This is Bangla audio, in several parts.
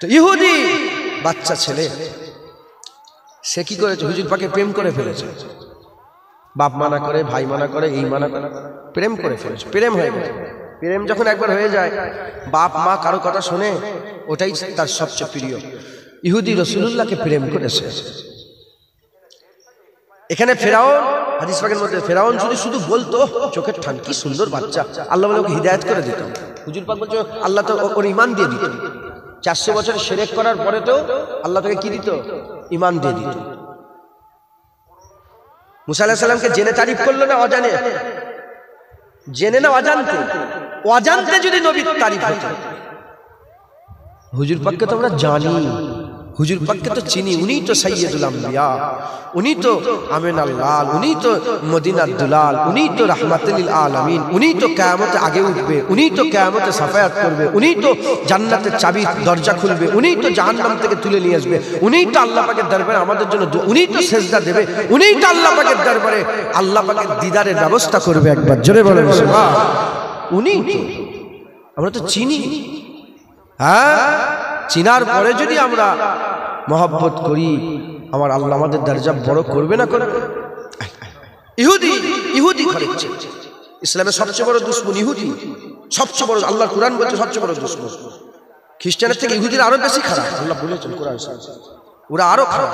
তো ইহুদি বাচ্চা ছেলে সে কি করেছে, হুজুর পাকে প্রেম করে ফেলেছে। বাপ মানা করে, ভাই মানা করে, এই মানা করে, প্রেম করে ফেলেছে। প্রেম হয়ে গেছে। প্রেম যখন একবার হয়ে যায়, বাপ মা কারো কথা শোনে, ওটাই তার সবচেয়ে প্রিয়। ইহুদি রাসূলুল্লাহকে প্রেম করেছে। এখানে ফেরাউন, হাদিস পাকের মধ্যে ফেরাউন যদি শুধু বলতো চোখের ঠান কি সুন্দর বাচ্চা, আল্লাহ বলে ওকে হিদায়াত করে দিত। হুজুর পাক বলছে আল্লাহ তো ওর ঈমান দিয়ে দিত। 400 বছর শিরক করার পরে তো আল্লাহ তাকে কি দিত? ঈমান দিয়ে দিত। মুসা আলাইহিস সালামকে জেনে তারিফ করলো না অজানে? জেনে না অজান্তে? অজান্তে যদি নবীর তারিফ হতো। হুজুর পাককে তো আমরা জানি, হুজুর পাককে তো চিনি, উনি তো সাইয়্যিদুল আম্বিয়া, উনি তো আমিনাল লাল, উনি তো মদিনার দুলাল, উনি তো রাহমাতুল লিল আলামিন, উনি তো কিয়ামতে আগে উঠবে, উনি তো কিয়ামতে সাফায়াত করবে, উনি তো জান্নাতের চাবি দরজা খুলবে, উনি তো জাহান্নাম থেকে তুলে নিয়ে আসবে, উনি তো আল্লাহ পাকের দরবারে আমাদের জন্য, উনি তো সেজদা দেবে, উনি তো আল্লাহ পাকের দরবারে আল্লাহ পাকের দিদারের ব্যবস্থা করবে। একবার জোরে বলেন সুবহান। উনি তো, আমরা তো চিনি। হ্যাঁ, চিনার পরে যদি আমরা মহব্বত করি, আমার আল্লাহ আমাদের দরজা বড় করবে না করবে? ইহুদি খারাপ, ইসলামের সবচেয়ে বড় দুশমন ইহুদি, সবচেয়ে বড়। আল্লাহ কুরআন বলছে সবচেয়ে বড় দুশমন। খ্রিস্টানের থেকে ইহুদিরা আরো বেশি খারাপ, আল্লাহ বলেছেন কোরআন। ওরা আরো খারাপ।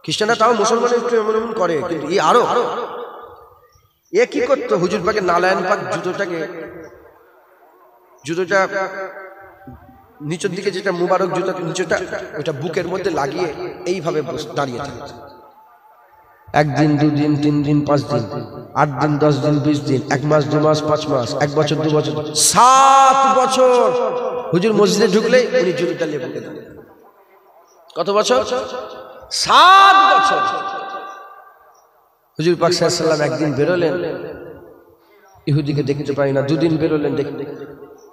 খ্রিস্টানরা তাও মুসলমানের একটু এমন এমন করে, কিন্তু আরো এ কি করতো? হুজুর পাকের নালায়ন পাক জুতোটা নিচের দিকে, যেটা মুবারক জুতা, নিচেটা ওটা বুকের মধ্যে লাগিয়ে এইভাবে দাঁড়িয়ে থাকে। 1 দিন 2 দিন 3 দিন 5 দিন 8 দিন 10 দিন 20 দিন, 1 মাস 2 মাস 5 মাস, 1 বছর 2 বছর 7 বছর হুজুর মসজিদে ঢুকলে উনি জুতোটা নিয়ে বুকে দাঁড়িয়ে। কত বছর? 7 বছর। হুজুর পাক সাল্লাল্লাহু আলাইহি ওয়াসাল্লাম একদিন বেরোলেন, ইহুদিকে দেখতে পাই না। 2 দিন বেরোলেন, দেখতে।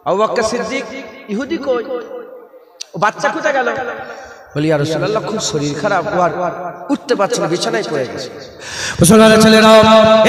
আবু বকর সিদ্দিক, ইহুদি কই? ও বাচ্চা কোথায় গেল? বলি ইয়া রাসূলুল্লাহ খুব শরীর খারাপ, আর উঠতে পারছে না, বিছানায় পড়ে গেছে। মুসলমানের ছেলেরা,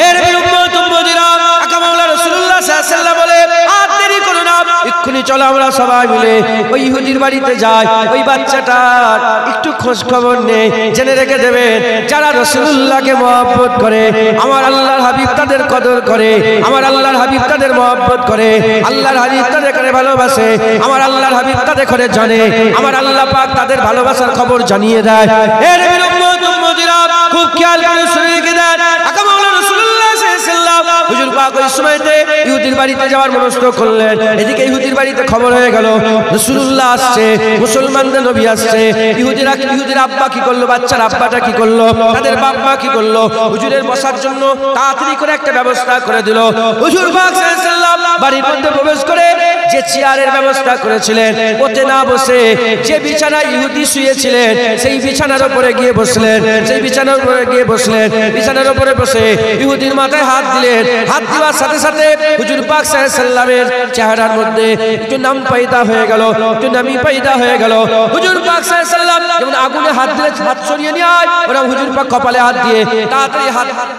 এর উম্মত উম্মতিরা, আকা মাওলা রাসূলুল্লাহ সাল্লাল্লাহু আলাইহি ওয়াসাল্লাম বলে আর দেরি করো না, এক্ষুনি চলো আমরা সবাই মিলে ওই ইহুদির বাড়িতে যাই, ওই বাচ্চাটার একটু খোঁজ খবর নেই, জেনে রেখে দেবেন যারা রাসূলুল্লাহকে মহব্বত করে, আমার আল্লাহর হাবিব তাদের কদর করে, আমার আল্লাহর হাবিব তাদের মহব্বত করে, আল্লাহর হাবিব তাদের করে ভালোবাসে, আমার আল্লাহর হাবিব তাদের করে জানে, আমার আল্লাহ পাক তাদের ভালোবাসার খবর জানিয়ে দেয়। এর উম্মত উম্মতিরা খুব খেয়াল করে শুনে রেখে দেন, আকা মাওলা রাসূলুল্লাহ সাল্লাল্লাহু আলাইহি ওয়াসাল্লাম হুজুর পাক ওই সময়তে ইহুদির বাড়িতে যাওয়ার মনস্থ করলেন। এদিকে ইহুদির বাড়িতে খবর হয়ে গেল রাসূলুল্লাহ আসছে, মুসলমানদের নবী আসছে। ইহুদির আব্বা কি করলো, বাচ্চার আব্বাটা কি করলো, তাদের বাপ মা কি করলো, হুজুরের বসার জন্য তাড়াতাড়ি করে একটা ব্যবস্থা করে দিল। হুজুর পাক সাল্লাল্লাহু আলাইহি ওয়াসাল্লাম বাড়ির মধ্যে প্রবেশ করে যে চেয়ারের ব্যবস্থা করেছিলেন, ওতে না বসে যে বিছানায় ইহুদি শুয়েছিলেন সেই বিছানার উপরে গিয়ে বসলেন, সেই বিছানার উপরে গিয়ে বসলেন। বিছানার উপরে বসে ইহুদির মাথায় হাত দিলেন। হাত দেওয়ার সাথে সাথে হুজুর পাক সাল্লাল্লাহু আলাইহি ওয়াসাল্লামের চেহারার মধ্যে একটু নাম পয়দা হয়ে গেল, একটু নামি পয়দা হয়ে গেল। হুজুর পাক সাল্লাল্লাহু আলাইহি ওয়াসাল্লাম যেমন আগুনে হাত দিলে হাত সরিয়ে নেয়, ওরা হুজুর পাক কপালে হাত দিয়ে তাড়াতাড়ি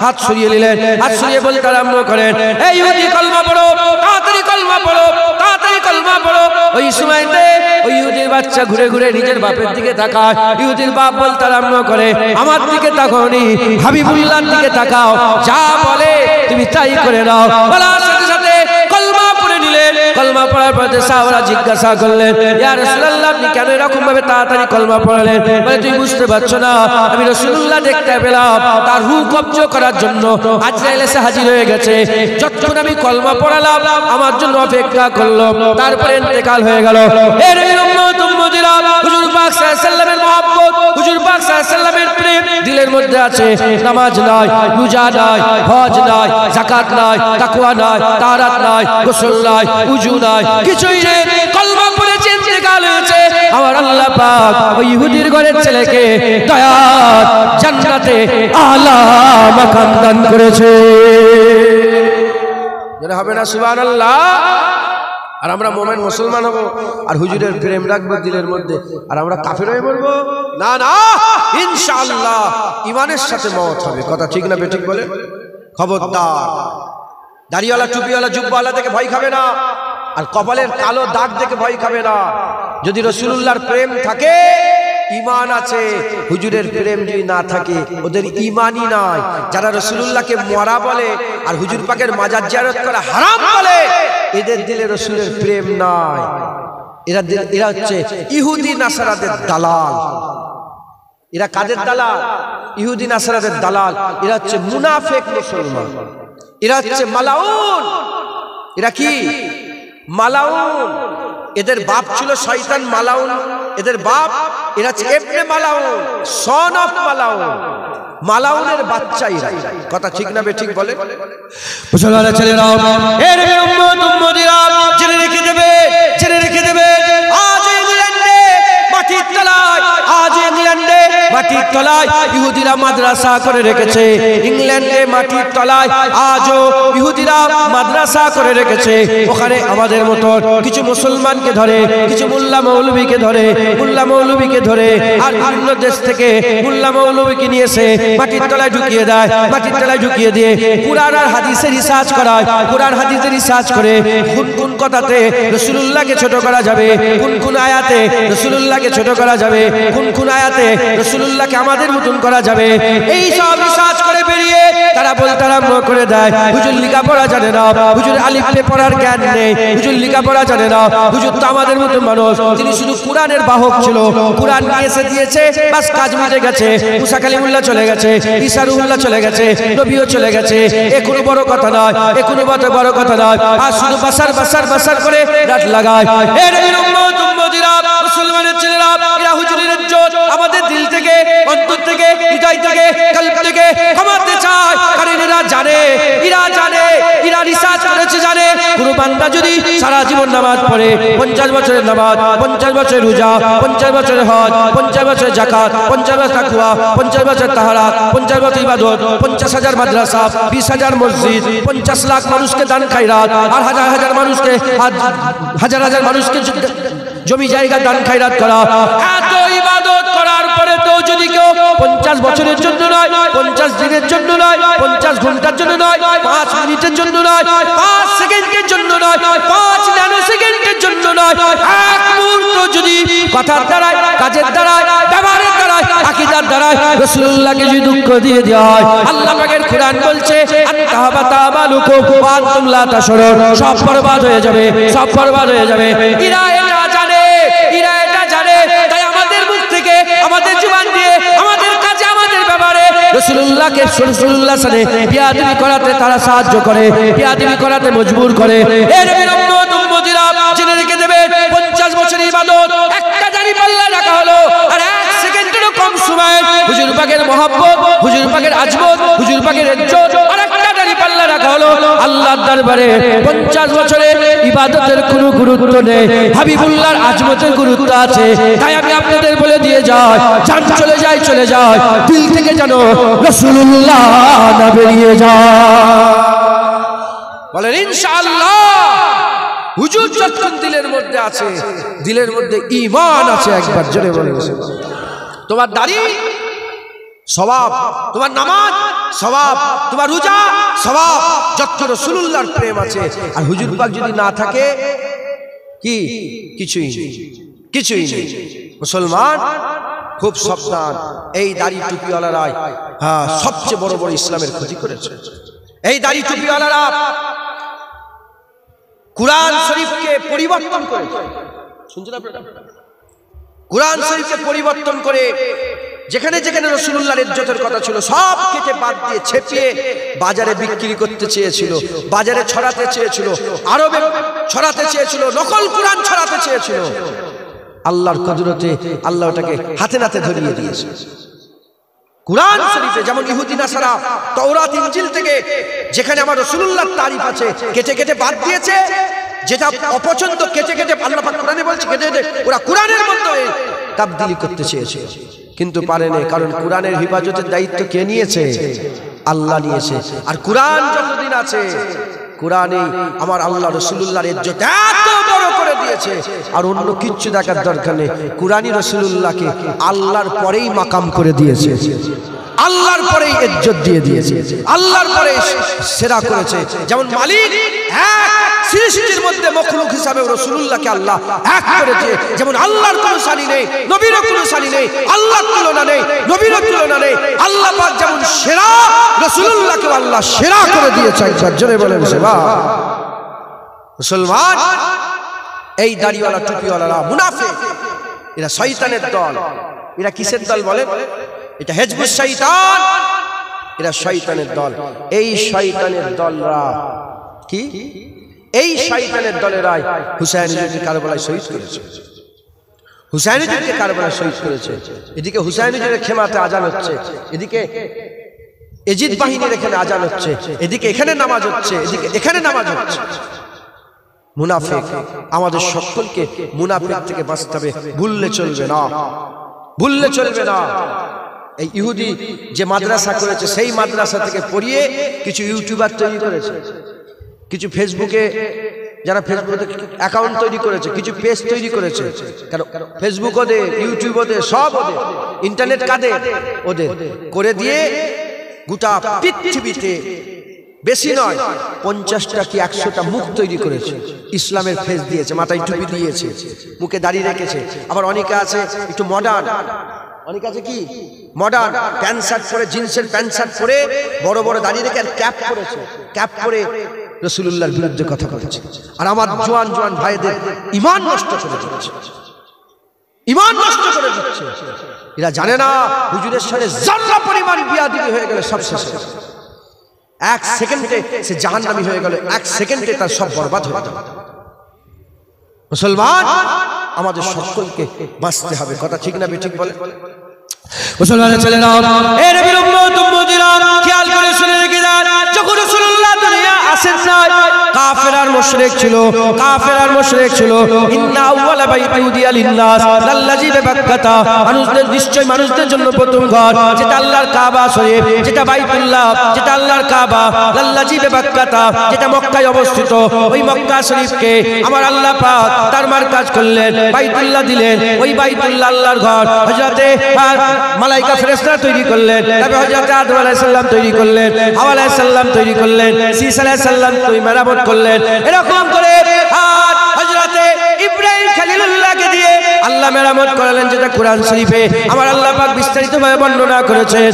হাত সরিয়ে নিলেন। হাত সরিয়ে বলতে আরম্ভ করেন, এই ইহুদি কলমা পড়ো, তাড়াতাড়ি কলমা পড়ো, তাড়াতাড়ি কলমা পড়ো। ওই সময়তে ওই ইহুদির বাচ্চা ঘুরে ঘুরে নিজের বাপের দিকে তাকায়। ইহুদির বাপ বলতে আরম্ভ করে, আমার দিকে তাকাওনি, হাবিবুল্লাহর দিকে তাকাও, যা বলে তুমি তাই করে নাও। বলার সাথে সাথে কলমা পড়ে নিলেন। কলমা পড়ার পরে সাহাবারা জিজ্ঞাসা করলেন, ইয়া রাসূলুল্লাহ আপনি কেন এরকম ভাবে তাড়াতাড়ি কলমা পড়লেন? বলে তুই বুঝতে পারছো না, আমি রাসূলুল্লাহ দেখতে পেলাম তার রূহ কবজ করার জন্য আজরাইল এসে হাজির হয়ে গেছে। যতক্ষণ আমি কলমা পড়ালাম আমার জন্য অপেক্ষা করলো, তারপরে ইন্তেকাল হয়ে গেল। এর উম্মত উম্মতিরা, হুজুর পাক সাল্লাল্লাহু আলাইহি ওয়াসাল্লামের মহব্বত, হুজুর পাক সাল্লাল্লাহু আলাইহি ওয়াসাল্লামের প্রেম দিলের মধ্যে আছে। নামাজ নাই, রোজা নাই, হজ নাই, যাকাত নাই, তাকওয়া নাই, তাহারাত নাই, গোসল নাই, উযু নাই, কিছুই নেই। কলমা পড়েছে, ইন্তেকাল হয়েছে। আমার আল্লাহ পাক ওই ইহুদির ঘরের ছেলেকে দয়াত জান্নাতে আলা মাকাম দান করেছে। যেটা হবে না সুবহানাল্লাহ। আর আমরা মুমিন মুসলমান হব আর হুজুরের প্রেম রাখবো দিলের মধ্যে, আর আমরা কাফের হয়ে মরবো? না না, ইনশাআল্লাহ ঈমানের সাথে মওত হবে। কথা ঠিক না বেঠিক বলে? খবরদার, দাড়িওয়ালা টুপিওয়ালা জুব্বাওয়ালা দেখে ভয় খাবে না, আর কপালের কালো দাগ দেখে ভয় খাবে না। যদি রাসূলুল্লাহর প্রেম থাকে ঈমান আছে, হুজুরের প্রেম যদি না থাকে ওদের ঈমানই নাই। যারা রাসূলুল্লাহকে মরা বলে আর হুজুর পাকের মাজার জিয়ারত করা হারাম বলে, এদের দিলে রাসূলের প্রেম নাই। এরা হচ্ছে ইহুদি নাসারাদের দালাল। এরা কাদের দালাল? ইহুদি নাসারাদের দালাল। এরা হচ্ছে মুনাফিক মুসলমান, এরা হচ্ছে মালাউন। এরা কি? মালাউন। এদের বাপ ছিল শয়তান মালাউন, এদের বাপ। এরা হচ্ছে ইবনে মালাউন, সন অফ মালাউন, মালাউনের বাচ্চা এরা। কথা ঠিক না বেঠিক বলে? মুসলমানের ছেলেরা, এর উম্মত উম্মতিরা জেনে রেখে দেবে, জেনে রেখে দেবে। আজ ইংল্যান্ডে মাটির তলায়, আজ ইংল্যান্ডে মাটির তলায় ইহুদিরা মাদ্রাসা করে রেখেছে। ইংল্যান্ডে মাটির তলায় আজও ইহুদিরা মাদ্রাসা করে রেখেছে। ওখানে আমাদের মতো কিছু মুসলমানকে ধরে, কিছু মোল্লা মৌলবীকে ধরে, মোল্লা মৌলবীকে ধরে আর বিভিন্ন দেশ থেকে মোল্লা মৌলবীকে নিয়ে এসে মাটির তলায় ঢুকিয়ে দেয়। মাটির তলায় ঢুকিয়ে দিয়ে কুরআন আর হাদিসের রিসার্চ করায়। কুরআন হাদিসের রিসার্চ করে কোন কোন কথাতে রাসূলুল্লাহকে ছোট করা যাবে, কোন কোন আয়াতে রাসূলুল্লাহকে ছোট করা যাবে, কোন কোন আয়াতে রাসূলুল্লাহকে আমাদের মতন করা যাবে, এই সব রিসার্চ করে বেরিয়ে তারা বলতে আরম্ভ করে দেয় হুজুর লেখাপড়া জানে না, হুজুর আলিফ বে পড়ার জ্ঞান নেই, হুজুর লেখাপড়া জানে না, হুজুর তো আমাদের মতো মানুষ, তিনি শুধু কুরআনের বাহক ছিল, কুরআন নিয়ে এসে দিয়েছে, বাস কাজ মিটে গেছে। মুসা কালিমুল্লাহ চলে গেছে, ঈসা রুহুল্লাহ চলে গেছে, নবীও চলে গেছে। এ কোনো বড় কথা নয়, এ কোনো বড় কথা নয়। আর শুধু বাসার বাসার বাসার করে রাত লাগায়। এর উম্মত উম্মতিরা, মুসলমানের ছেলেরা, এরা হুজুরের ইজ্জত আমাদের দিল থেকে, অন্তর থেকে, হৃদয় থেকে, কলব থেকে কমাতে চায়। কারণ এরা জানে, এরা জানে, এরা রিসার্চ করেছে, জানে কোন বান্দা যদি সারা জীবন নামাজ পড়ে, 50 বছরের নামাজ, 50 বছরের রোজা, 50 বছরের হজ, 50 বছরের যাকাত, 50 বছর তাকওয়া, 50 বছর তাহারাত, 50 বছর ইবাদত, 50,000 মাদ্রাসা, 20,000 মসজিদ, 50 লাখ মানুষকে দান খায়রাত, আর হাজার হাজার মানুষকে, হাজার হাজার মানুষকে জমি জায়গা দান খায়রাত করা। এত ইবাদত করার পরে তো যদি কেউ 50 বছরের জন্য নয়, 50 দিনের জন্য নয়, 50 ঘন্টার জন্য নয়, 5 মিনিটের জন্য নয়, 5 সেকেন্ডের জন্য নয়, 5 ন্যানো সেকেন্ডের জন্য নয়, এক মুহূর্ত যদি কথার দ্বারায়, কাজের দ্বারায়, ব্যবহারের দ্বারায়, আকীদার দ্বারায় রাসূলুল্লাহকে যদি দুঃখ দিয়ে দেওয়া হয়, আল্লাহ পাকের কুরআন বলছে আনতাহাবাতা আমালুকুম ওয়া আনতুম লা তাশউরুন, সব বরবাদ হয়ে যাবে, সব বরবাদ হয়ে যাবে। এরা এটা জানে, এরা এটা জানে। তাই আমাদের মুখ থেকে, আমাদের জবান দিয়ে, আমাদের কাজে, আমাদের ব্যবহারে রাসূলুল্লাহকে, রাসূলুল্লাহর সাথে বিয়াদবি করাতে তারা সাহায্য করে, বিয়াদবি করাতে মজবুর করে। এর উম্মত উম্মতিরা জেনে রেখে দেবে, 50 বছরের ইবাদত একটা দাড়ি পাল্লা রাখা হলো, আর 1 সেকেন্ডেরও কম সময়ে হুজুর পাকের মহব্বত, হুজুর পাকের আজমত, হুজুর পাকের ইজ্জত আর একটা দাড়ি পাল্লা রাখা হলো। আল্লাহর দরবারে 50 বছরের ইবাদতের কোনো গুরুত্ব নেই, হাবিবুল্লাহর আজমতের গুরুত্ব আছে। তাই আমি আপনাদের বলে দিয়ে যাই, জান চলে যায়, চলে যায়, দিল থেকে যেন রাসূলুল্লাহ না বেরিয়ে যায়। বলেন ইনশাআল্লাহ। হুজুর যতক্ষণ দিলের মধ্যে আছে, দিলের মধ্যে ঈমান আছে, একবার জোরে বলেন। তোমার দাড়ি সওয়াব, তোমার নামাজ সওয়াব, তোমার রোজা সওয়াব, যত রাসূলুল্লাহর প্রেম আছে। আর হুজুর পাক যদি না থাকে কি কিছুই নেই, কিছুই নেই। মুসলমান খুব সাবধান। এই দাড়ি টুপিওয়ালারাই সবচেয়ে বড় বড় ইসলামের ক্ষতি করেছে। এই দাড়ি টুপিওয়ালারা কুরআন শরীফকে পরিবর্তন করে, শুনছেন আপনারা? কুরআন শরীফকে পরিবর্তন করে যেখানে যেখানে রাসূলুল্লাহর ইজ্জতের কথা ছিল সব কেটে বাদ দিয়ে ছেপিয়ে বাজারে বিক্রি করতে চেয়েছিল, বাজারে ছড়াতে চেয়েছিল, আরবে ছড়াতে চেয়েছিল, নকল কুরআন ছড়াতে চেয়েছিল। আল্লাহর কুদরতে আল্লাহ ওটাকে হাতে নাতে ধরিয়ে দিয়েছে। কুরআন শরীফে যেমন ইহুদি নাসারা তাওরাত ইনজিল থেকে যেখানে আমার রাসূলুল্লাহর তারিফ আছে কেটে কেটে বাদ দিয়েছে, যেটা অপছন্দ কেটে কেটে আল্লাহ পাক কোরআনে বলছে কেটে কেটে ওরা কুরআনের মধ্যে তাবদীলি করতে চেয়েছে, কিন্তু পারেনি। কারণ কুরআনের হিফাজতের দায়িত্ব কে নিয়েছে? আল্লাহ নিয়েছে। আর কুরআন যতদিন আছে, কুরআনে আমার আল্লাহ রাসূলুল্লাহর ইজ্জত এত বড় করে দিয়েছে, আর অন্য কিচ্ছু দেখার দরকার নেই। কুরআনই রাসূলুল্লাহকে আল্লাহর পরেই মাকাম করে দিয়েছে। আল্লাহর পরেই ইজ্জত দিয়ে দিয়েছে, আল্লাহর পরে সেরা করেছে। যেমন মালিক এক, সৃষ্টির মধ্যে মখলুক হিসাবে রাসূলুল্লাহকে আল্লাহ এক করেছে। যেমন আল্লাহর কোনো সানি নেই, নবীরও কোনো সানি নেই, আল্লাহর তুলনা নেই, নবীরও তুলনা নেই। আল্লাহ পাক যেমন সেরা, রাসূলুল্লাহকে আল্লাহ সেরা করে দিয়েছে। একবার জোরে বলেন সুবহান। মুসলমান, এই দাড়িওয়ালা টুপিওয়ালারা মুনাফিক, এরা শয়তানের দল। এরা কিসের দল বলেন? এটা হিজবুশ শয়তান, এরা শয়তানের দল। এই শয়তানের দলরা কি? এই শয়তানের দলেরাই হুসাইন হুজুরকে কারবালায় শহীদ করেছে, হুসাইন হুজুরকে কারবালায় শহীদ করেছে। এদিকে হুসাইন হুজুরের খেমাতে আজান হচ্ছে, এদিকে এজিদ বাহিনীর এখানে আজান হচ্ছে, এদিকে এখানে নামাজ হচ্ছে, এদিকে এখানে নামাজ হচ্ছে। মুনাফিক, আমাদের সকলকে মুনাফিক থেকে বাঁচতে হবে। ভুললে চলবে না, ভুললে চলবে না। এই ইহুদি যে মাদ্রাসা করেছে, সেই মাদ্রাসা থেকে পড়িয়ে কিছু ইউটিউবার তৈরি করেছে, কিছু ফেসবুকে যারা ফেসবুকে অ্যাকাউন্ট তৈরি করেছে, কিছু পেজ তৈরি করেছে। কারণ ফেসবুক ওদের, ইউটিউব ওদের, সব ওদের, ইন্টারনেট কাদের, ওদের করে দিয়ে গোটা পৃথিবীতে বেশি নয় 50টা কি 100টা মুখ তৈরি করেছে। ইসলামের ফেস দিয়েছে, মাথায় টুপি দিয়েছে, মুখে দাড়ি রেখেছে। আবার অনেকে আছে একটু মডার্ন, অনেকে আছে কি মডার্ন, প্যান্ট শার্ট পরে, জিন্সের প্যান্ট শার্ট পরে, বড় বড় দাড়ি রেখে আর ক্যাপ পরেছে, ক্যাপ পরে রাসূলুল্লাহর বিরুদ্ধে কথা বলেছে। আর আমার জোয়ান জোয়ান ভাইদের ঈমান নষ্ট করে দিচ্ছে, ঈমান নষ্ট করে দিচ্ছে। এরা জানে না হুজুরের সাথে যারা পরিমাণ বিয়াদবি হয়ে গেলে সব শেষ। এক সেকেন্ডে সে জাহান্নামী হয়ে গেল, এক সেকেন্ডে তার সব বরবাদ হয়ে গেল। মুসলমান, আমাদের সকলকে বাঁচতে হবে। কথা ঠিক না বেঠিক বলে? মুসলমানের ছেলেরা, এ নবীর উম্মত উম্মতিরা, খেয়াল করে শুনে রেখে যান। যখন রাসূলুল্লাহ দুনিয়া আসেন না, কাফের আর মুশরিক ছিল, কাফের আর মুশরিক ছিল। ইন্না আউওয়ালা বাইতি উদিয়া লিন্নাস লাল্লাযী বিবাক্কাতা, মানুষদের নিশ্চয় মানুষদের জন্য প্রথম ঘর যেটা আল্লাহর কাবা শরীফ, যেটা বাইতুল্লাহ, যেটা আল্লাহর কাবা, লাল্লাযী বিবাক্কাতা, যেটা মক্কায় অবস্থিত। ওই মক্কা শরীফকে আমার আল্লাহ পাক তার মারকাজ করলেন, বাইতুল্লাহ দিলেন। ওই বাইতুল্লাহ আল্লাহর ঘর হযরতে মালাইকা ফেরেশতারা তৈরি করলেন, তারপর হযরত আদম আলাইহিস সালাম তৈরি করলেন, হাওয়া আলাইহিস সালাম তৈরি করলেন, ঈসা আলাইহিস সালাম তৈরি মেরামত করলেন। এরকম করে আর হযরতে ইব্রাহিম খলিলুল্লাহকে দিয়ে আল্লাহ মেরামত করালেন, যেটা কোরআন শরীফে আমার আল্লাহ পাক বিস্তারিতভাবে বর্ণনা করেছেন।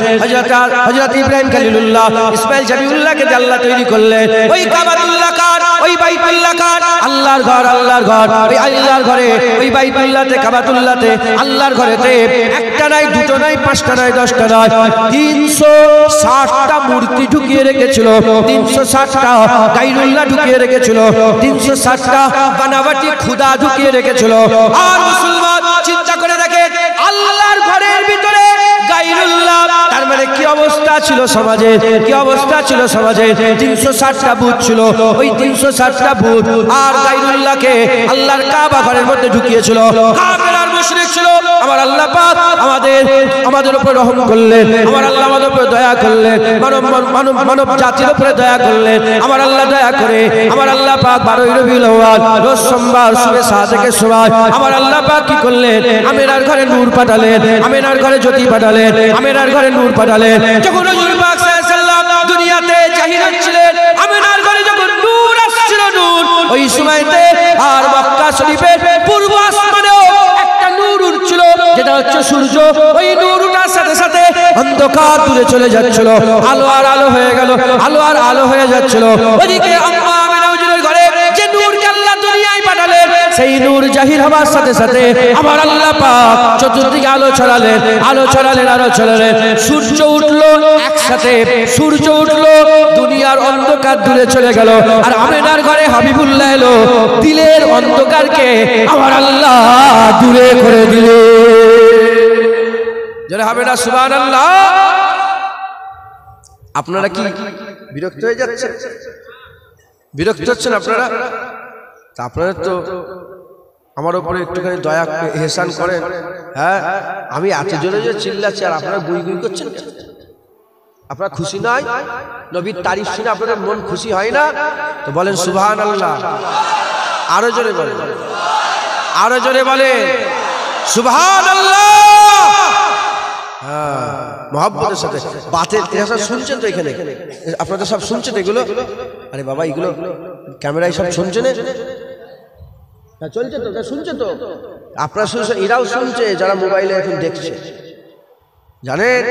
হযরত ইব্রাহিম খলিলুল্লাহ ইসমাঈল জাবিউল্লাহকে দিয়ে আল্লাহ তৈরি করলেন। ওই কাবাতুল্লাহ কার, ওই বাইতুল্লাহ কার? আল্লাহর ঘর, আল্লাহর ঘর। ওই আল্লাহর ঘরে, ওই বাইতুল্লাহতে, কাবাতুল্লাহতে, আল্লাহর ঘরেতে একটা নাই, দুটো নাই, 5টা নাই, 10টা নয়, 360টা মূর্তি ঢুকিয়ে রেখেছিল, 360টা গায়রুল্লাহ ঢুকিয়ে রেখেছিল, 360টা বানাবাটি খুদা ঢুকিয়ে রেখেছিল। আর মুসলমান চিন্তা করে দেখে, আল্লাহর ঘরের ভিতরে গায়রুল্লাহ, তার মানে কি অবস্থা ছিল সমাজে, কি অবস্থা ছিল সমাজে? 360টা ভূত ছিল, ওই 360টা ভূত আর গায়রুল্লাহকে আল্লাহর কাবা ঘরের মধ্যে ঢুকিয়েছিল। কাফের আর মুশরিক ছিল। আমার আল্লাহ পাক আমাদের উপর রহম করলেন, আমার আল্লাহ আমাদের উপর দয়া করলেন, মানব জাতির উপরে দয়া করলেন। আমার আল্লাহ দয়া করে আমার আল্লাহ পাক 12ই রবিউল আউয়াল রোজ সোমবার সুবে সাদেকের সময় আমার আল্লাহ পাক কি করলেন? আমিনার ঘরে নূর পাঠালেন, আমিনার ঘরে জ্যোতি পাঠালেন, আমিনার ঘরে নূর পাঠালেন। যখন রাসূল পাক সাল্লাল্লাহু আলাইহি ওয়াসাল্লাম দুনিয়াতে জাহির হচ্ছিলেন, আমিনার ঘরে যখন নূর আসছিল, নূর ওই সময়তে আর মক্কা শরীফের পূর্ব আসমানেও একটা নূর উঠছিল, যেটা হচ্ছে সূর্য। ওই নূর উঠার সাথে সাথে অন্ধকার দূরে চলে যাচ্ছিল, আলো আর আলো হয়ে গেল, আলো আর আলো হয়ে যাচ্ছিল। ওদিকে আম্মা আমিনা হুজুরের ঘরে যে নূরকে আল্লাহ দুনিয়ায় পাঠালেন, সেই নূর জাহির হওয়ার সাথে সাথে আমার আল্লাহ পাক চতুর্দিকে আলো ছড়ালেন, আলো ছড়ালেন, আলো ছড়ালেন। সূর্য উঠলো একসাথে, সূর্য উঠলো, দুনিয়ার অন্ধকার দূরে চলে গেল। আর আমিনার ঘরে হাবিবুল্লাহ এলো, দিলের অন্ধকারকে আমার আল্লাহ দূরে করে দিলে। যারা হবে না সুবহানাল্লাহ। আপনারা কি বিরক্ত হয়ে যাচ্ছেন? বিরক্ত হচ্ছেন আপনারা? তা আপনারা তো আমার উপরে একটুখানি দয়া এহসান করেন। হ্যাঁ, আমি এত জোরে যে চিল্লাচ্ছি আর আপনারা গুই গুই করছেন, আপনারা খুশি নয়? নবীর তারিফ শুনে আপনাদের মন খুশি হয় না? তো বলেন সুবহানাল্লাহ। আরো জোরে বলেন, আরো জোরে বলেন সুবহানাল্লাহ। হ্যাঁ, মহব্বতের সাথে। বাতের এরা সব শুনছেন তো এখানে, আপনারা সব শুনছেন এগুলো? আরে বাবা, এগুলো ক্যামেরায় সব শুনছেন, চলছে তো, শুনছে তো আপনারা শুনছেন, এরাও শুনছে যারা মোবাইলে এখন দেখছে। জানেন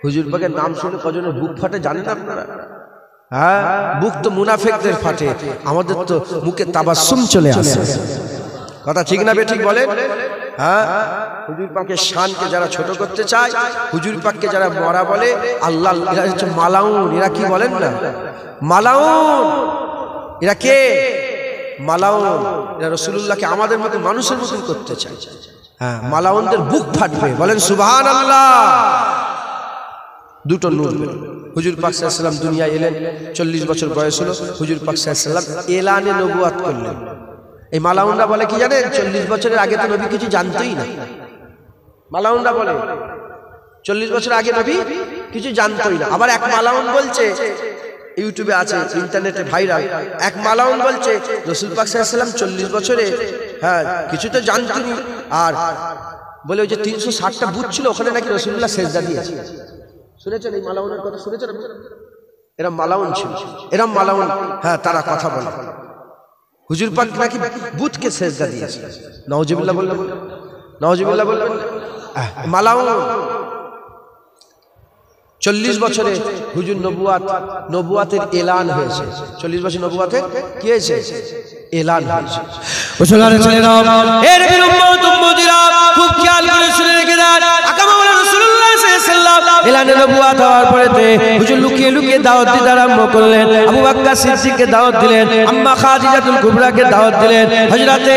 হুজুর পাকের নাম শুনে কজনের বুক ফাটে জানেন আপনারা? হ্যাঁ, বুক তো মুনাফিকদের ফাটে, আমাদের তো মুখে তাবাসসুম চলে আসে। কথা ঠিক না বেঠিক বলেন? হ্যাঁ, হুজুর পাকের শানকে যারা ছোট করতে চায়, হুজুর পাককে যারা মরা বলে, আল্লাহ এরা হচ্ছে মালাউন। এরা কি বলেন না? মালাউন। এরা কে? মালাউন। এরা রাসূলুল্লাহকে আমাদের মতো মানুষের মতন করতে চায়। হ্যাঁ, মালাউনদের বুক ফাটবে, বলেন সুবহানাল্লাহ। দুটো নূর হুজুর পাক সাল্লাল্লাহু আলাইহি ওয়াসাল্লাম দুনিয়ায় এলেন, 40 বছর বয়স হলো। হুজুর পাক সাল্লাল্লাহু আলাইহি ওয়াসাল্লাম এলানে নবুয়ত করলেন। এই মালাউনরা বলে কি জানেন? 40 বছরের আগে তো নবী কিছু জানতোই না। মালাউনরা বলে 40 বছর আগে নবী কিছু জানতোই না। আবার এক মালাউন বলছে, ইউটিউবে আছে, ইন্টারনেটে ভাইরাল, এক মালাউন বলছে রাসূল পাক সাল্লাল্লাহু আলাইহি ওয়াসাল্লাম 40 বছরে হ্যাঁ কিছু তো জানতেনি। আর বলে ওই যে 360টা বুত ছিল, ওখানে নাকি রাসূলুল্লাহ সেজদা দিয়েছে। শুনেছেন এই মালাউনের কথা? শুনেছেন? এরা মালাউন ছিল, এরা মালাউন। হ্যাঁ, তারা কথা বলে হুজুর পাক নাকি বুতকে সেজদা দিয়েছে। নাউজুবিল্লাহ বললেন, নাউজুবিল্লাহ বললেন। মালাউন 40 বছরে হুজুর নবুয়াতের এলান হয়েছে। 40 বছর নবুয়াতের কি হয়েছে? এলান হয়েছে। মুসলমানের ছেলেরা, এর উম্মত উম্মতিরা খুব খেয়াল করে শুনে রেখে দেন। আকামাউলা রাসূলুল্লাহ সাল্লাল্লাহু আলাইহি ওয়াসাল্লাম এলানে নবুয়াত হওয়ার পরেতে হুজুর লুকিয়ে লুকিয়ে দাওয়াত দিতে আরম্ভ করলেন। আবু বকর সিদ্দিককে দাওয়াত দিলেন, আম্মা খাদিজাতুল কুবরাকে দাওয়াত দিলেন, হযরতে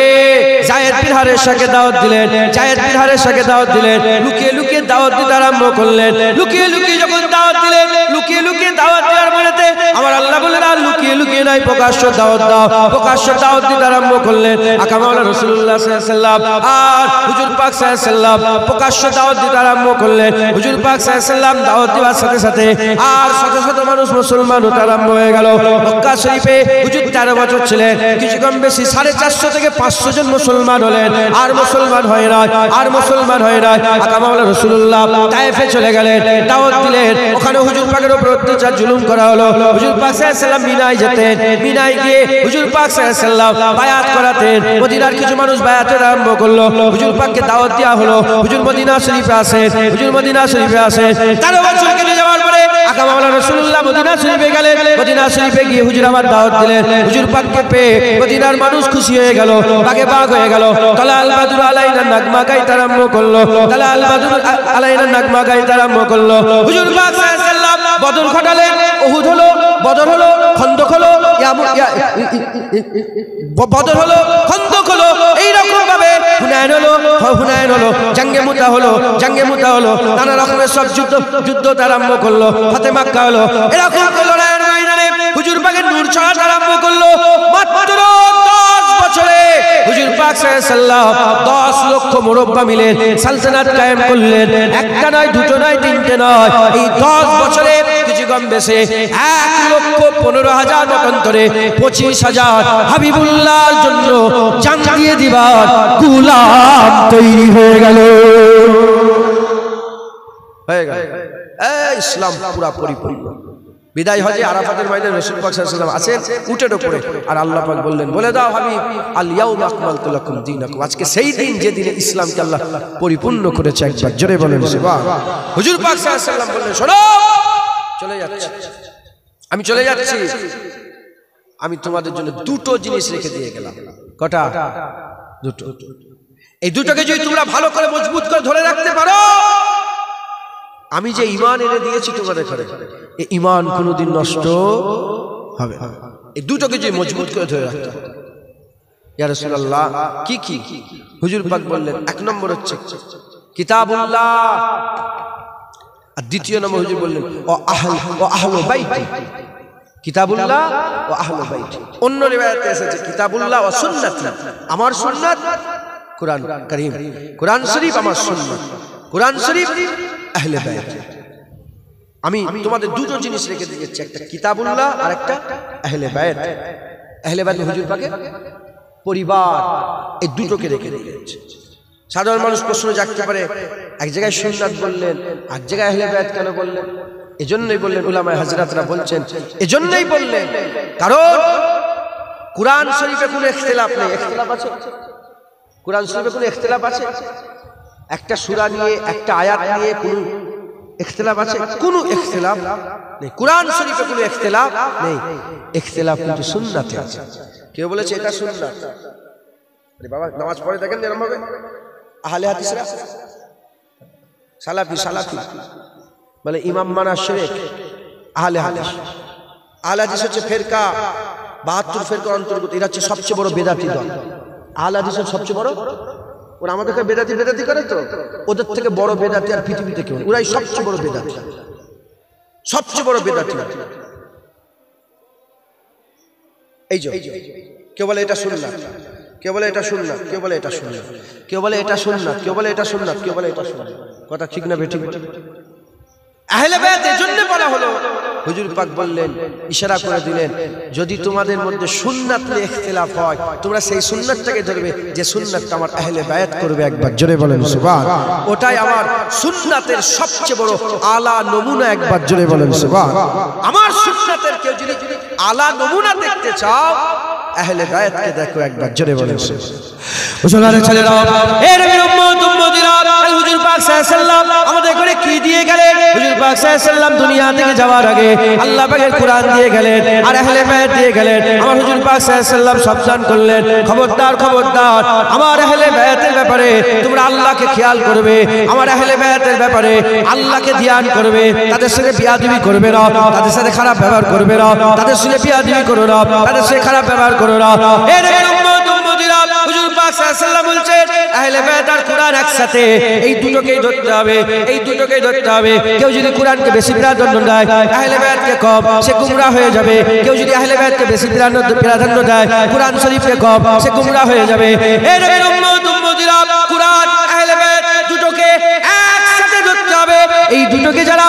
যায়েদ বিন হারেসাকে দাওয়াত দিলেন, যায়েদ বিন হারেসাকে দাওয়াত দিলেন। লুকিয়ে লুকিয়ে দাওয়াত দিতে আরম্ভ করলেন। লুকিয়ে লুকিয়ে যখন দাওয়াত দিলেন, লুকিয়ে লুকিয়ে দাওয়াত দেওয়ার পরেতে আমার আল্লাহ বললেন, আর লুকিয়ে লুকিয়ে নাই, প্রকাশ্য দাওয়াত দাও। প্রকাশ্য দাওয়াত দিতে আরম্ভ করলেন। আকামাউলা রাসূলুল্লাহ সাল্লাল্লাহু আলাইহি ওয়াসাল্লাম আর হুজুর পাক সাল্লাল্লাহু আলাইহি ওয়াসাল্লাম প্রকাশ্য দাওয়াত দিতে আরম্ভ করলেন। হুজুর পাক সাল্লাল্লাহু আলাইহি ওয়াসাল্লাম দাওয়াত দেওয়ার সাথে সাথে আর শত শত মানুষ মুসলমান হতে আরম্ভ হয়ে গেল। মক্কা শরীফে হুজুর 13 বছর ছিলেন, কিছু কম বেশি 450 থেকে 500 জন মুসলমান হলেন। আর মুসলমান হয় না, আর মুসলমান হয় না। আকামাউলা রাসূলুল্লাহ তায়েফে চলে গেলেন, দাওয়াত দিলেন। ওখানে হুজুর পাকের উপর অত্যাচার জুলুম করা হলো। হুজুর পাক সাল্লাল্লাহু আলাইহি ওয়াসাল্লাম মিনায় যেতেন, মিনায় গিয়ে হুজুর পাক সাল্লাল্লাহু আলাইহি ওয়াসাল্লাম বায়াত করাতেন। মদিনার কিছু মানুষ বায়াতের আরম্ভ করলো। হুজুর পাককে দাওয়াত দেওয়া হলো, হুজুর মদিনা শরীফে আসেন, হুজুর মদিনা শরীফে আসেন। 13 বছর কেটে যাওয়ার পরে আকামাউলা রাসূলুল্লাহ মদিনা শরীফে গেলেন। মদিনা শরীফে গিয়ে হুজুর আমার দাওয়াত দিলেন। হুজুর পাককে পেয়ে মদিনার মানুষ খুশি হয়ে গেল, বাগে বাগ হয়ে গেল। তালাল বাদরু আলাইনা নাগমা গাইতে আরম্ভ করলো, তালাল বাদরু আলাইনা নাগমা গাইতে আরম্ভ করলো। হুজুর পাক সাল্লাল্লাহু আলাইহি ওয়াসাল্লাম বদর ঘটালেন, উহুদ হলো, বদর হলো, খন্দক হলো, বদর হলো, খন্দক হলো, এইরকম ভাবে হুনাইন হলো, হুনাইন হলো, জাঙ্গে মুতা হলো, জাঙ্গে মুতা হলো, নানা রকমের সব যুদ্ধ আরম্ভ করলো। ফাতে মক্কা হলো, এরকম লড়াইয়ের ময়দানে হুজুর পাকের নূর ছড়াতে আরম্ভ করলো। মাত্র 10 বছরে হুজুর পাক সাল্লাল্লাহু আলাইহি ওয়াসাল্লাম 10 লক্ষ মুরব্বা মিলে সালতানাত কায়েম করলেন। একটা নয়, দুটো নয়, তিনটে নয়, এই 10 বছরে কিছু কম বেশি 1,15,000 মতান্তরে 25,000 হাবিবুল্লাহর জন্য জান দিয়ে দিবার গোলাম তৈরি হয়ে গেল। ইসলাম পুরা পরিপূর্ণ। বিদায় হজে আরাফাতের ময়দানে রাসূল পাক সাল্লাল্লাহু আলাইহি ওয়াসাল্লাম আছেন উটের উপরে, আর আল্লাহ পাক বললেন, বলে দাও হাবিব, আল ইয়াউমা আকমালতু লাকুম দীনাকুম, আজকে সেই দিন যে দিনে ইসলামকে আল্লাহ পরিপূর্ণ করেছে। একবার জোরে বলেন সুবহান। হুজুর পাক সাল্লাল্লাহু আলাইহি ওয়াসাল্লাম বললেন, শোনো, চলে যাচ্ছি, আমি চলে যাচ্ছি, আমি তোমাদের জন্য দুটো জিনিস রেখে দিয়ে গেলাম। কটা? দুটো। এই দুটোকে যদি তোমরা ভালো করে মজবুত করে ধরে রাখতে পারো, আমি যে ঈমান এনে দিয়েছি তোমাদের ঘরে, এই ঈমান কোনোদিন নষ্ট হবে না। এই দুটোকে যদি মজবুত করে ধরে রাখতে হবে। ইয়া রাসূলুল্লাহ, কি কি? হুজুর পাক বললেন, 1 নম্বর হচ্ছে কিতাবুল্লাহ, আর 2 নম্বর হুজুর বললেন ও আহলু বাইতি। কিতাবুল্লাহ ও আহলু বাইতি। অন্য রিওয়ায়াতে এসেছে কিতাবুল্লাহ ও সুন্নাতি, আমার সুন্নাত, কুরআন কারীম, কুরআন শরীফ আমার সুন্নাত, কুরআন শরীফ আহলে বাইত। আমি তোমাদের দুটো জিনিস রেখে দিয়েছি, একটা কিতাবুল্লাহ আর একটা আহলে বাইত। আহলে বাইত হুজুর পাকের পরিবার, এই দুটোকে রেখে দিয়েছে। সাধারণ মানুষ প্রশ্ন জাগতে পারে, এক জায়গায় সুন্নাত বললেন, এক জায়গায় আহলে বায়াত কেন বললেন? এজন্যই বললেন, উলামায়ে হযরতরা বলছেন এজন্যই বললেন কারণ কুরআন শরীফে কোনো ইখতিলাফ নেই। ইখতিলাফ আছে? কুরআন শরীফে কোনো ইখতিলাফ আছে? একটা সূরা নিয়ে, একটা আয়াত নিয়ে কোনো ইখতিলাফ আছে? কোনো ইখতিলাফ নেই। কুরআন শরীফে কোনো ইখতিলাফ নেই। ইখতিলাফ কিন্তু সুন্নাতে আছে। কেউ বলেছে এটা সুন্নাত, আরে বাবা নামাজ পড়ে দেখেন এরকম ভাবে আহলে হাদিসরা সালাফি বলে ইমাম মানা শিরক। আহলে হাদিস হচ্ছে ফেরকা 72 ফেরকার অন্তর্গত। এরা হচ্ছে সবচেয়ে বড় বেদাতি দল। আহলে হাদিসের সবচেয়ে বড়, ওরা আমাদেরকে বেদাতি করে তো, ওদের থেকে বড় বেদাতি আর পৃথিবীতে কেউ, ওরাই সবচেয়ে বড় বেদাতি, সবচেয়ে বড় বেদাতি। এই যে কেউ বলে এটা সুন্নাত, কেউ বলে এটা সুন্নাত, কেউ বলে এটা সুন্নাত, কেউ বলে এটা সুন্নাত, কেউ বলে এটা সুন্নাত, কেউ বলে এটা সুন্নাত। কথা ঠিক না বেঠিক? আহলে বায়াত এজন্য বলা হলো, হুজুর পাক বললেন, ইশারা করে দিলেন, যদি তোমাদের মধ্যে সুন্নাত নিয়ে ইখতিলাফ হয় তোমরা সেই সুন্নাতটাকে ধরবে যে সুন্নাতটা আমার আহলে বায়াত করবে। একবার জোরে বলেন সুবহান। ওটাই আমার সুন্নাতের সবচেয়ে বড় আলা নমুনা। একবার জোরে বলেন সুবহান। আমার সুন্নাতের কেউ যদি আলা নমুনা দেখতে চাও আহলে বায়াতকে দেখো। একবার জোরে বলেন সুবহান। মুসলমানের ছেলেরা, এর উম্মতিরা, হুজুর পাক সাল্লাল্লাহু আলাইহি ওয়াসাল্লাম আমাদের করে কি দিয়ে গেলেন? হুজুর পাক সাল্লাল্লাহু আলাইহি ওয়াসাল্লাম দুনিয়া থেকে যাওয়ার আগে আল্লাহ পাকের কুরআন দিয়ে গেলেন আর আহলে বায়াত দিয়ে গেলেন। আমার হুজুর পাক সাল্লাল্লাহু আলাইহি ওয়াসাল্লাম সাবধান করলেন, খবরদার খবরদার, আমার আহলে বায়াতের ব্যাপারে তোমরা আল্লাহকে খেয়াল করবে, আমার আহলে বায়াতের ব্যাপারে আল্লাহকে ধ্যান করবে, তাদের সাথে বিয়াদবি করবে না, তাদের সাথে খারাপ ব্যবহার করবে না, তাদের সাথে বিয়াদবি করো না, তাদের সাথে খারাপ ব্যবহার করো না। এর উম্মতিরা, হুজুর পাক সাল্লাল্লাহু আলাইহি ওয়াসাল্লাম বলছেন আহলে বায়াত আর কুরআন একসাথে, এই দুটোকেই ধরতে হবে, এই দুটোকেই ধরতে হবে। কেউ যদি কুরআনকে বেশি প্রাধান্য দেয়, আহলে বায়াতকে কম, সে গুমরাহ হয়ে যাবে। কেউ যদি আহলে বায়াতকে বেশি প্রাধান্য দেয়, কুরআন শরীফকে কম, সে গুমরাহ হয়ে যাবে। এর উম্মতিরা, কুরআন আহলে বায়াত দুটোকে একসাথে ধরতে হবে। এই দুটোকে যারা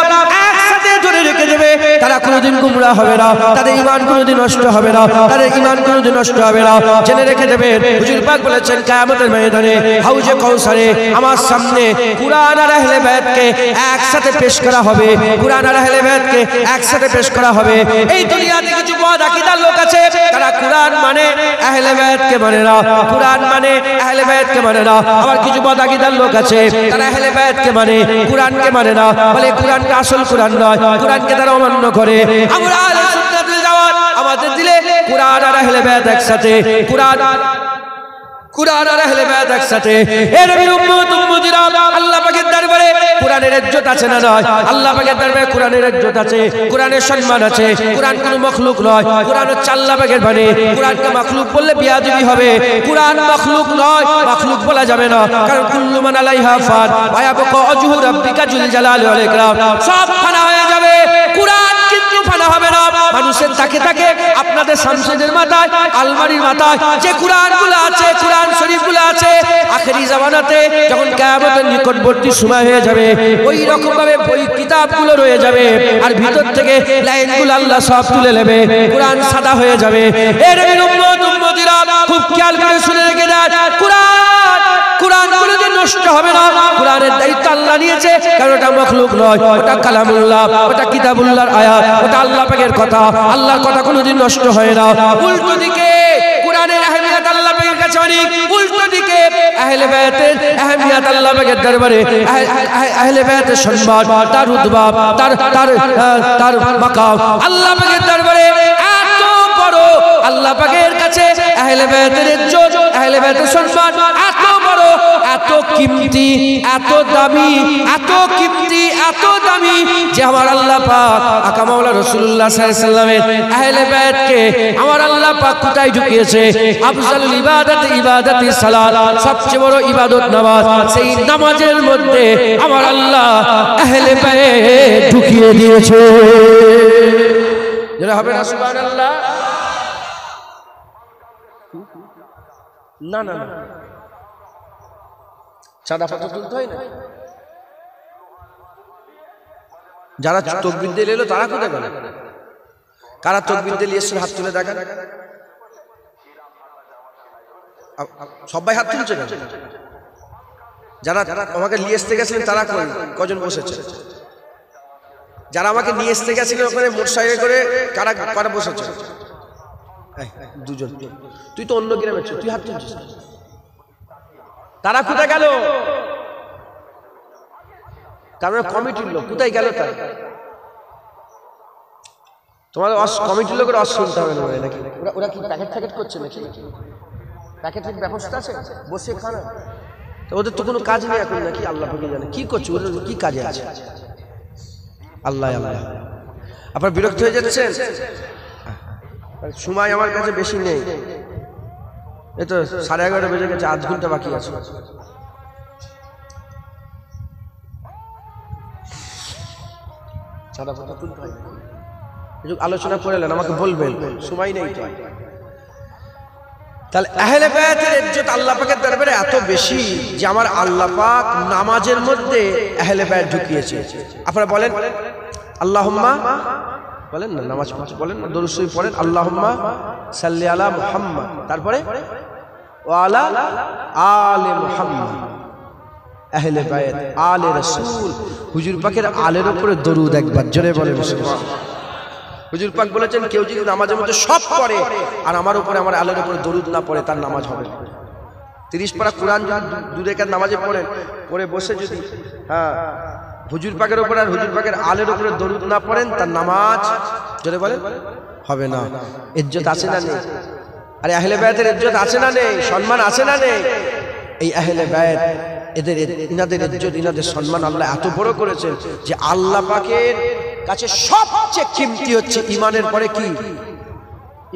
একসাথে ধরে রেখে দেবে তারা কোনোদিন গুমরাহ হবে না, তাদের ঈমান কোনোদিন নষ্ট হবে না, তাদের ঈমান কোনোদিন নষ্ট হবে না। জেনে রেখে দেবেন, হুজুর পাক বলেছেন কিয়ামতের ময়দানে হাউজে কাউসারে আমার সামনে কুরআন আর আহলে বায়াতকে একসাথে পেশ করা হবে। কুরআন আর আহলে বায়াতকে একসাথে পেশ করা হবে। এই দুনিয়াতে কিছু বদ আকীদার লোক আছে, তারা কুরআন মানে আহলে বায়াতকে মানে না, কুরআন মানে আহলে বায়াতকে মানে না। আবার কিছু বদ আকীদার লোক আছে, তারা আহলে বায়াতকে মানে, কুরআনকে মানে না, বলে কুরআনটা আসল কুরআন নয়, কুরআনকে তারা অমান্য করে। আমরা আহলে সুন্নাত ওয়াল জামাত, আমাদের দিলে কুরআন আর আহলে বায়াত একসাথে, কুরআন আর আহলে বায়াত একসাথে। এ নবীর উম্মতিরা, আল্লাহ পাকের দরবারে কুরআনের ইজ্জত আছে না নয়? আল্লাহ পাকের দরবারে কুরআনের ইজ্জত আছে, কুরআনের সম্মান আছে। কুরআন কোনো মাখলুক নয়, কুরআন হচ্ছে আল্লাহ পাকের বাণী। কুরআনকে মাখলুক বললে বিয়াদবি হবে। কুরআন মাখলুক নয়, মাখলুক বলা যাবে না, কারণ কুল্লু মান আলাইহা ফান ওয়া ইয়াবকা ওয়াজহু রাব্বিকা যুল জালালি ওয়াল ইকরাম। সব ফানা হয়ে যাবে, কুরআন কিন্তু ফানা হবে না। মানুষের তাকে তাকে আপনাদের শামসুদের মাথায়, আলমারির মাথায় যে কুরআনগুলো আছে, কুরআন শরীফগুলো আছে, আখেরি জামানাতে যখন কিয়ামতের নিকটবর্তী সময় হয়ে যাবে, ওই রকম ভাবে বই কিতাবগুলো রয়ে যাবে আর ভিতর থেকে লাইনগুলো আল্লাহ সব তুলে নেবে, কুরআন সাদা হয়ে যাবে। এর উম্মতিরা খুব খেয়াল করে শুনে রেখে দেন, কুরআন কোনোদিন নষ্ট হবে না। কুরআনের দায়িত্ব আল্লাহ নিয়েছে, কারণ ওটা মাখলুক নয়, ওটা কালামুল্লাহ, ওটা কিতাবুল্লাহর আয়াত, ওটা আল্লাহ পাকের কথা। আল্লাহর কথা কোনোদিন নষ্ট হয় না। উল্টো দিকে কুরআনের আহমিয়ত আল্লাহ পাকের কাছে অনেক, উল্টো দিকে আহলে বায়াতের আহমিয়ত আল্লাহ পাকের দরবারে, আহলে বায়াতের সম্মান, তার রুতবা, তার মাকাম আল্লাহ পাকের দরবারে এত বড়। আল্লাহ পাকের কাছে আহলে বায়াতের ইজ্জত, আহলে বায়াতের সম্মান এত বড়, এত কিমতি, এত দামি, এত কিমতি, এত দামি যে আমার আল্লাহ পাক আকা মাওলা রাসূলুল্লাহ সাল্লাল্লাহু আলাইহি ওয়াসাল্লামের আহলে বায়াতকে আমার আল্লাহ পাক কোথায় ঢুকিয়েছে? আফজালুল ইবাদাতি সালাত, সবচেয়ে বড় ইবাদত নামাজ। সেই নামাজের মধ্যে আমার আল্লাহ আহলে বায়াত ঢুকিয়ে দিয়েছে। যারা হবে না সুবহানাল্লাহ। না না না, সাদা পাতা তুলতে হয় না। যারা তাকবীর দিয়ে এলো তারা কোথায় গেল? কারা তাকবীর দিয়ে এসে হাত তুলে দেখান? সবাই হাত তুলছে কেন? যারা আমাকে নিয়ে আসতে গেছিলেন তারা কজন বসেছে? যারা আমাকে নিয়ে আসতে গেছিলেন ওখানে মোটরসাইকেল করে কারা কারা বসেছে? দুজন। তুই তো অন্য গ্রামে ছিস, তুই হাত তুলছিস, তারা কোথায় গেল? তার মানে কমিটির লোক কোথায় গেল? তার তোমার কমিটির লোকের শুনতে হবে না নাকি? ওরা কি প্যাকেট ফ্যাকেট করছে নাকি? প্যাকেটের ব্যবস্থা আছে, বসে খানা। ওদের তো কোনো কাজ নেই এখন নাকি? আল্লাহ পাক জানে কি করছে, ওদের কি কাজে আছে। আল্লাহ আল্লাহ। আপনার বিরক্ত হয়ে যাচ্ছেন? সময় আমার কাছে বেশি নেই, এই তো 11:30 বেজে গেছে, 8 ঘন্টা বাকি আছে। আলোচনা করে নেন, আমাকে বলবেন, সময় নেই তো। তাহলে আহলে বায়াতের ইজ্জত আল্লাহ পাকের দরবারে এত বেশি যে আমার আল্লাহ পাক নামাজের মধ্যে আহলে বায়াত ঢুকিয়েছে। আপনারা বলেন আল্লাহুম্মা, বলেন না, নামাজ পড়তে বলেন না, দরুদ শরীফ পড়েন, আল্লাহুম্মা সাল্লি আলা মুহাম্মদ, তারপরে ওয়া আলা আলে মুহাম্মদ। আহলে বায়াত, আলে রাসূল, হুজুর পাকের আলের উপরে দরুদ একবার জোরে বলেন সুবহানাল্লাহ। হুজুর পাক বলেছেন কেউ যদি নামাজের মধ্যে সব পড়ে আর আমার উপরে, আমার আলের উপরে দরুদ না পড়ে, তার নামাজ হবে না। 30 পারা কোরআন যদি 2 রাকাত নামাজে পড়েন, পড়ে বসে যদি হুজুর পাকের উপরে আর হুজুর পাকের আলের উপরে দরুদ না পড়েন, তার নামাজ জোরে বলেন হবে না। ইজ্জত আছে না নেই? আরে আহলে বায়াতের ইজ্জত আছে না নেই? সম্মান আছে না নেই? এই আহলে বায়াত, এদের ইনাদের ইজ্জত, ইনাদের সম্মান আল্লাহ এত বড় করেছেন যে আল্লাহ পাকের কাছে সবচেয়ে কিমতি হচ্ছে ইমানের পরে কি?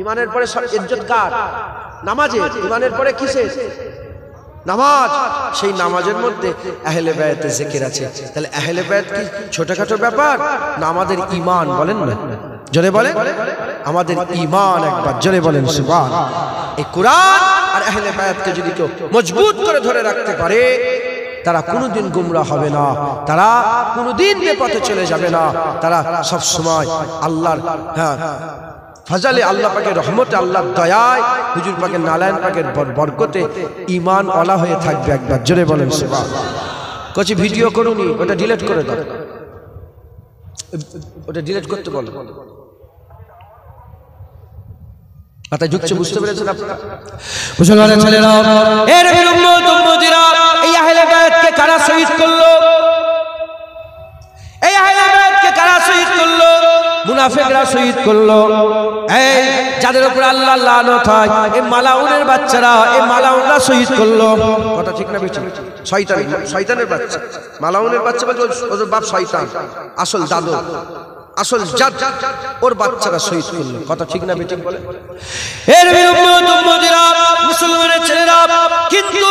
ইমানের পরে ইজ্জত কার? নামাজে। ইমানের পরে কিসের? নামাজ। সেই নামাজের মধ্যে আহলে বায়াতের জিকির আছে। তাহলে আহলে বায়াত কি ছোটখাটো ব্যাপার না? আমাদের ঈমান, বলেন না জোরে বলেন, আমাদের ঈমান একবার জোরে বলেন সুবহানাল্লাহ। এই কোরআন আর আহলে বায়াতকে যদি কেউ মজবুত করে ধরে রাখতে পারে, তারা কোনোদিন গুমরাহ হবে না, তারা কোনোদিন বেপথে চলে যাবে না, তারা সব সময় আল্লাহর ফজলে, আল্লাহ পাকের রহমতে, আল্লাহর দয়ায়, হুজুর পাকের নারায়ণ পাকের বরকতে ঈমান ওয়ালা হয়ে থাকবে। একবার জোরে বলেন সুবহানাল্লাহ। কচি ভিডিও করুনি, ওটা ডিলিট করে দাও, ওটা ডিলিট করতে বলো। মাথা ঝুঁকছে, বুঝতে পেরেছেন আপনারা? মুসলমানের ছেলেরা, এর উম্মত উম্মতিরা, এই আহলে বায়াতকে কারা শহীদ করলো? এই আহলে বায়াতকে কারা শহীদ করলো? মুনাফিকরা শহীদ করলো। এই যাদের উপর আল্লাহর লানত হয়, এই মালাউনের বাচ্চারা, এই মালাউনরা শহীদ করলো। কথা ঠিক না বেঠিক? শয়তান, শয়তানের বাচ্চা, মালাউনের বাচ্চা বলতে ওর বাপ শয়তান, আসল দাদু, আসল জাত, ওর বাচ্চারা শহীদ করলো। কথা ঠিক না বেঠিক বলে? এর উম্মত উম্মতিরা, মুসলমানের ছেলেরা, কিন্তু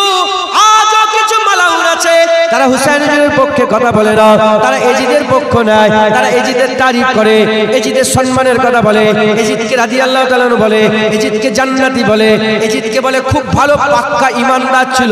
আজও কিছু মালাউন আছে, তারা হুসাইনের পক্ষে কথা বলে না, তারা এজিদের পক্ষ নেয়, তারা এজিদের তারিফ করে, এজিদের সম্মানের কথা বলে, এজিদকে রাদিয়াল্লাহু তাআলা আনহু বলে, এজিদকে জান্নাতি বলে, এজিদকে বলে খুব ভালো পাক্কা ঈমানদার ছিল।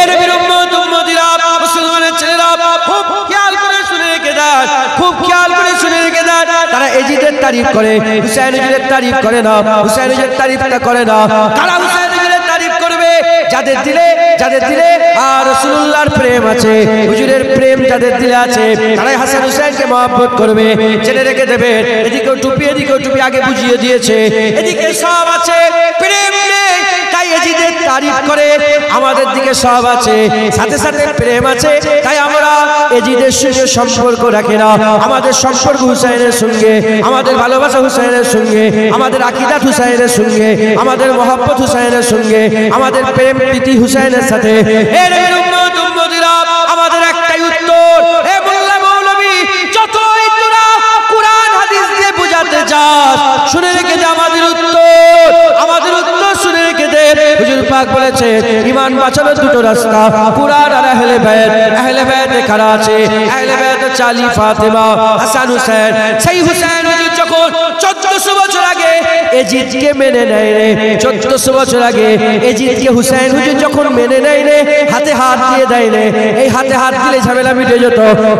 এর উম্মত উম্মতিরা, মুসলমানের ছেলেরা, খুব খেয়াল করে শুনে রেখে দেন, খুব খেয়াল করে শুনে রেখে দেন, তারা এজিদের তারিফ করে, হুসাইনের তারিফ করে না, হুসাইনের তারিফটা করে না। তারা হুসাইনের তারিফ করবে যাদের দিলে, যাদের দিলে আর রাসূলুল্লাহর প্রেম আছে, হুজুরের প্রেম যাদের দিলে আছে, তারাই হাসান হুসাইনকে মহব্বত করবে। জেনে রেখে দেবে, এদিকেও টুপি, এদিকেও টুপি, আগে বুঝিয়ে দিয়েছে, এদিকে সব আছে, প্রেম নেই, তাই এজিদের তারিফ করে। আমাদের দিকে সব আছে, সাথে সাথে প্রেম আছে, তাই আমরা এজিদের সঙ্গে সম্পর্ক রাখি না। আমাদের সম্পর্ক হুসাইনের সঙ্গে, আমাদের ভালোবাসা হুসাইনের সঙ্গে, আমাদের আকীদা হুসাইনের সঙ্গে, আমাদের মহব্বত হুসাইনের সঙ্গে, আমাদের প্রেম প্রীতি হুসাইনের সাথে। এর উম্মত উম্মতিরা, আমাদের একটাই উত্তর, হে মোল্লা মৌলবী, যতই তোরা কুরআন হাদিস দিয়ে বুঝাতে যাস, শুনে রেখে দে আমাদের উত্তর, আমাদের উত্তর শুনে রেখে দে। হুজুর পাক বলেছে ঈমান বাঁচানোর দুটো রাস্তা, কুরআন আর আহলে বায়াত। আহলে বায়াতে কারা আছে? আহলে বায়াতে আলী, ফাতেমা, হাসান, হুসাইন। সেই হুসাইন হুজুর যখন 1400 বছর আগে এজিদকে মেনে নেয় রে। 1400 বছর আগে এজিদকে হুসাইন হুজুর যখন মেনে নেয় রে, হাতে হাত দিয়ে দেয় রে। এই হাতে হাত দিলে ঝামেলা মিটে যেত,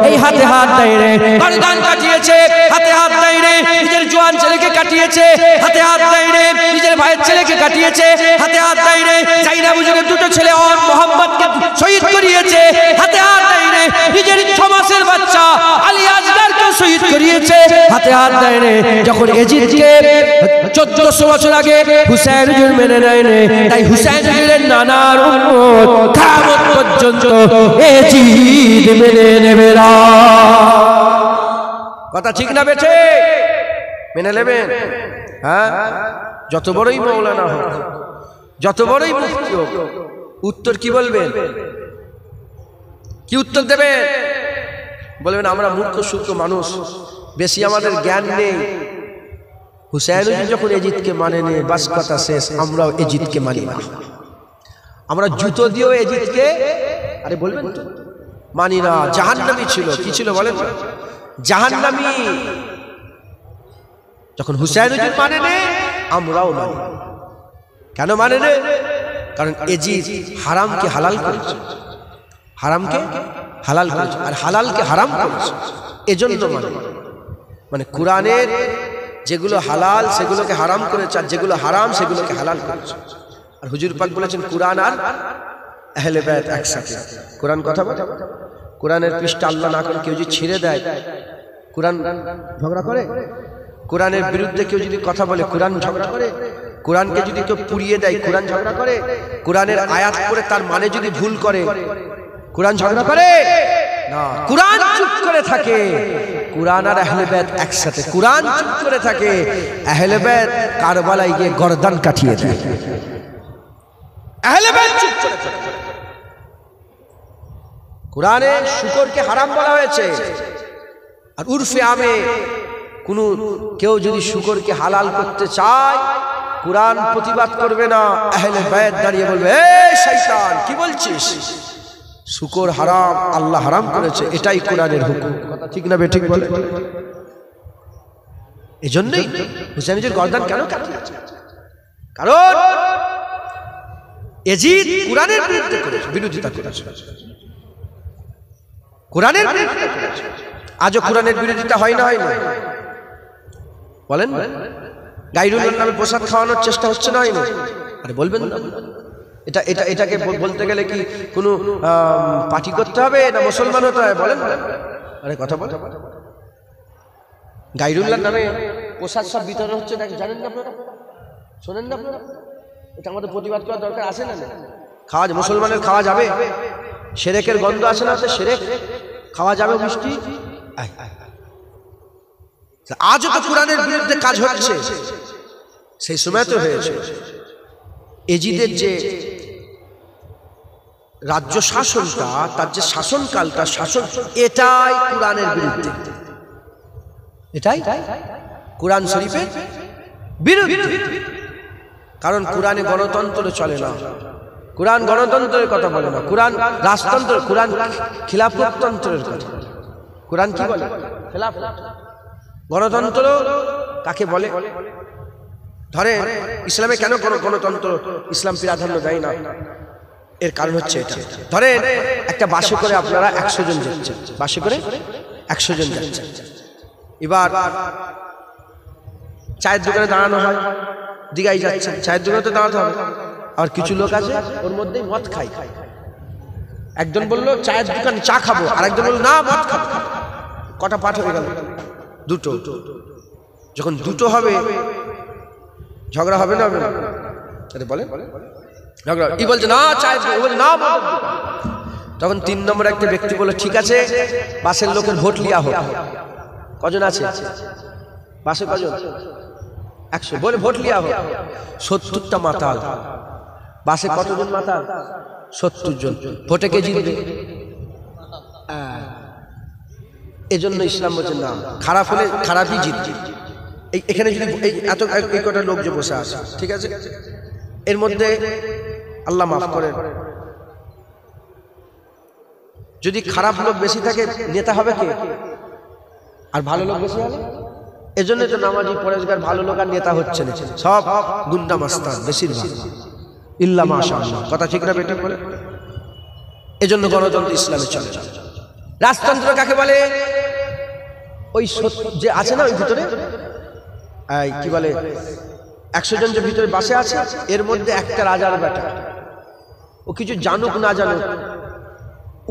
এই হাতে হাত দেয় রে। গর্দান কাটিয়েছে, হাতে হাত দেয় রে। নিজের জোয়ান ছেলেকে কাটিয়েছে, হাতে হাত দেয় রে। নিজের ভাইয়ের ছেলেকে কাটিয়েছে, হাতে হাত দেয় রে। জাইনাব হুজুরের দুটো ছেলে অন মোহাম্মদকে শহীদ করিয়েছে, হাতে হাত দেয় রে। নিজের 6 মাসের বাচ্চা আলী আসগারকে শহীদ করিয়েছে, হাতে হাত দেয় রে। যখন এজিদকে 1400 বছর আগে হুসাইন হুজুর মেনে নেয় রে, তাই হুসাইন হুজুরের নানার উম্মত কিয়ামত পর্যন্ত এজিদ মেনে নেবে না। কথা ঠিক না বেঠে? মেনে নেবেন? হ্যাঁ, যত বড়ই মাওলানা হোক, যত বড়ই মুফতি হোক, উত্তর কি বলবেন? কি উত্তর দেবেন? বলবেন আমরা মূর্খ সূক্ষ্ম মানুষ, বেশি আমাদের জ্ঞান নেই। হুসাইন যখন এজিদকে মানে নেই, বাস কথা শেষ। আমরাও এজিদকে মানি না। আমরা জুতো দিয়েও এজিদকে আরে বলবেন তো মানি না। জাহান্নামী ছিল। কি ছিল বলেন? জাহান্নামী। যখন হুসাইন মানে নেই, আমরাও মানি। কেন মানে নেই? কারণ এজিদ হারামকে হালাল করেছে, হারামকে হালাল করেছে, আর হালালকে হারাম করেছে, এজন্য মানে কোরআনের যেগুলো হালাল সেগুলোকে হারাম করেছে, আর যেগুলো হারাম সেগুলোকে হালাল করেছে। আর হুজুর পাক বলেছেন কোরআন আর আহলে বায়ত একসাথে। কোরআন কথা বলে, কোরআনের পৃষ্ঠা আল্লাহ না করে কেউ যদি ছিঁড়ে দেয়, কোরআন ঝগড়া করে? কোরআনের বিরুদ্ধে কেউ যদি কথা বলে, কোরআন ঝগড়া করে? কোরআনকে যদি কেউ পুড়িয়ে দেয়, কোরআন ঝগড়া করে? কোরআনের আয়াত করে তার মানে যদি ভুল করে, কোরআন ঝগড়া করে না। কোরআন চুপ করে থাকে। কোরআন আর আহলে বায়ত একসাথে। কোরআন চুপ করে থাকে, আহলে বায়ত কারবালায় গিয়ে গর্দান কাটিয়ে দেয়। আহলে বায়ত চুপ করে থাকে। কোরআনে শুকরকে হারাম বলা হয়েছে, আর উরফে আমে কোন কেউ যদি শুকরকে হালাল করতে চায়, কোরআন প্রতিবাদ করবে না, আহলে বায়ত দাঁড়িয়ে বলবে এই শয়তান কি বলছিস, শুকর হারাম, আল্লাহ হারাম করেছে, এটাই কোরআনের হুকুম। কথা ঠিক না বেঠিক বলে? এজন্যই হুসাইনের গর্দান কেন কাটিয়েছে? কারণ এজিদ কোরআনের বিরুদ্ধে করেছে, বিরোধিতা করেছে, কোরআনের বিরুদ্ধে করেছে। আজও কোরআনের বিরোধিতা হয় না? হয় না? বলেন। গাইরুল্লাহর নামে প্রসাদ খাওয়ানোর চেষ্টা হচ্ছে না? হয় না? আরে বলবেন না। এটাকে বলতে গেলে কি কোনো পার্টি করতে হবে না মুসলমান হতে হবে? বলেন। আরে কথা বল। গাইরুল্লাহর নামে প্রসাদ সব বিতরণ হচ্ছে, জানেন না আপনারা? শোনেন না আপনারা? এটা আমাদের প্রতিবাদ করার দরকার আছে না? খাওয়া মুসলমানের খাওয়া যাবে? শিরকের গন্ধ আসে না? শিরক খাওয়া যাবে? মিষ্টি আজও তো কোরআনের বিরুদ্ধে কাজ হচ্ছে, সেই সময় তো হয়েছে। এজিদের যে রাজ্য শাসনটা, তার যে শাসনকালটা, শাসন এটাই কোরআনের বিরুদ্ধে, এটাই কোরআন শরীফের বিরুদ্ধে। কারণ কোরআনে গণতন্ত্র চলে না, কোরআন গণতন্ত্রের কথা বলে না, কোরআন রাজতন্ত্র, কোরআন খিলাফতন্ত্রের কথা। কোরআন কি বলে? খিলাফত। গণতন্ত্র কাকে বলে? ধরে ইসলামে কেন গণতন্ত্র ইসলাম প্রাধান্য দেয় না? এর কারণ হচ্ছে এটা। ধরে একটা বাসে করে আপনারা 100 জন যাচ্ছেন, বাসে করে 100 জন যাচ্ছেন। এবার চায়ের দোকানে দাঁড়ানো হয়, দিঘায় যাচ্ছেন, চায়ের দোকানে তো দাঁড়াতে হবে। আর কিছু লোক আছে ওর মধ্যেই মদ খায়। একজন বললো চায়ের দোকানে চা খাবো, আর একজন বললো না মদ খাবো। কটা পাঠ হয়ে গেল? দুটো। যখন দুটো হবে ঝগড়া হবে না? বলেন ঝগড়া। কি বলছে? না চায়, বলছে না। তখন 3 নম্বর একটা ব্যক্তি বলে ঠিক আছে, বাসের লোকের ভোট লিয়া হোক। কজন আছে বাসে? কজন? 100। বলে ভোট লিয়া হোক। 70টা মাতাল। বাসে কতজন মাতাল? 70 জন। ভোটে কে জিতবে? এজন্য ইসলাম বলছে না, খারাপ হলে খারাপই জিতবে। এখানে যদি এত কটা লোক যে বসে আছে, ঠিক আছে, এর মধ্যে আল্লাহ মাফ করেন, যদি খারাপ লোক বেশি থাকে নেতা হবে কে? আর ভালো লোক বেশি হলে এজন্য তো নামাজি পরেশগার ভালো লোক আর নেতা হচ্ছে না, সব গুন্ডা মাস্তান বেশিরভাগ, ইল্লা মাশাআল্লাহ। কথা ঠিক না বেটি বলে? এজন্য গণতন্ত্র ইসলামে চলে। রাজতন্ত্র কাকে বলে? ওই যে আছে না ওই ভিতরে কি বলে 100 জন যে ভিতরে বাসে আছে, এর মধ্যে একটা রাজার বেটা, ও কিছু জানুক না জানুক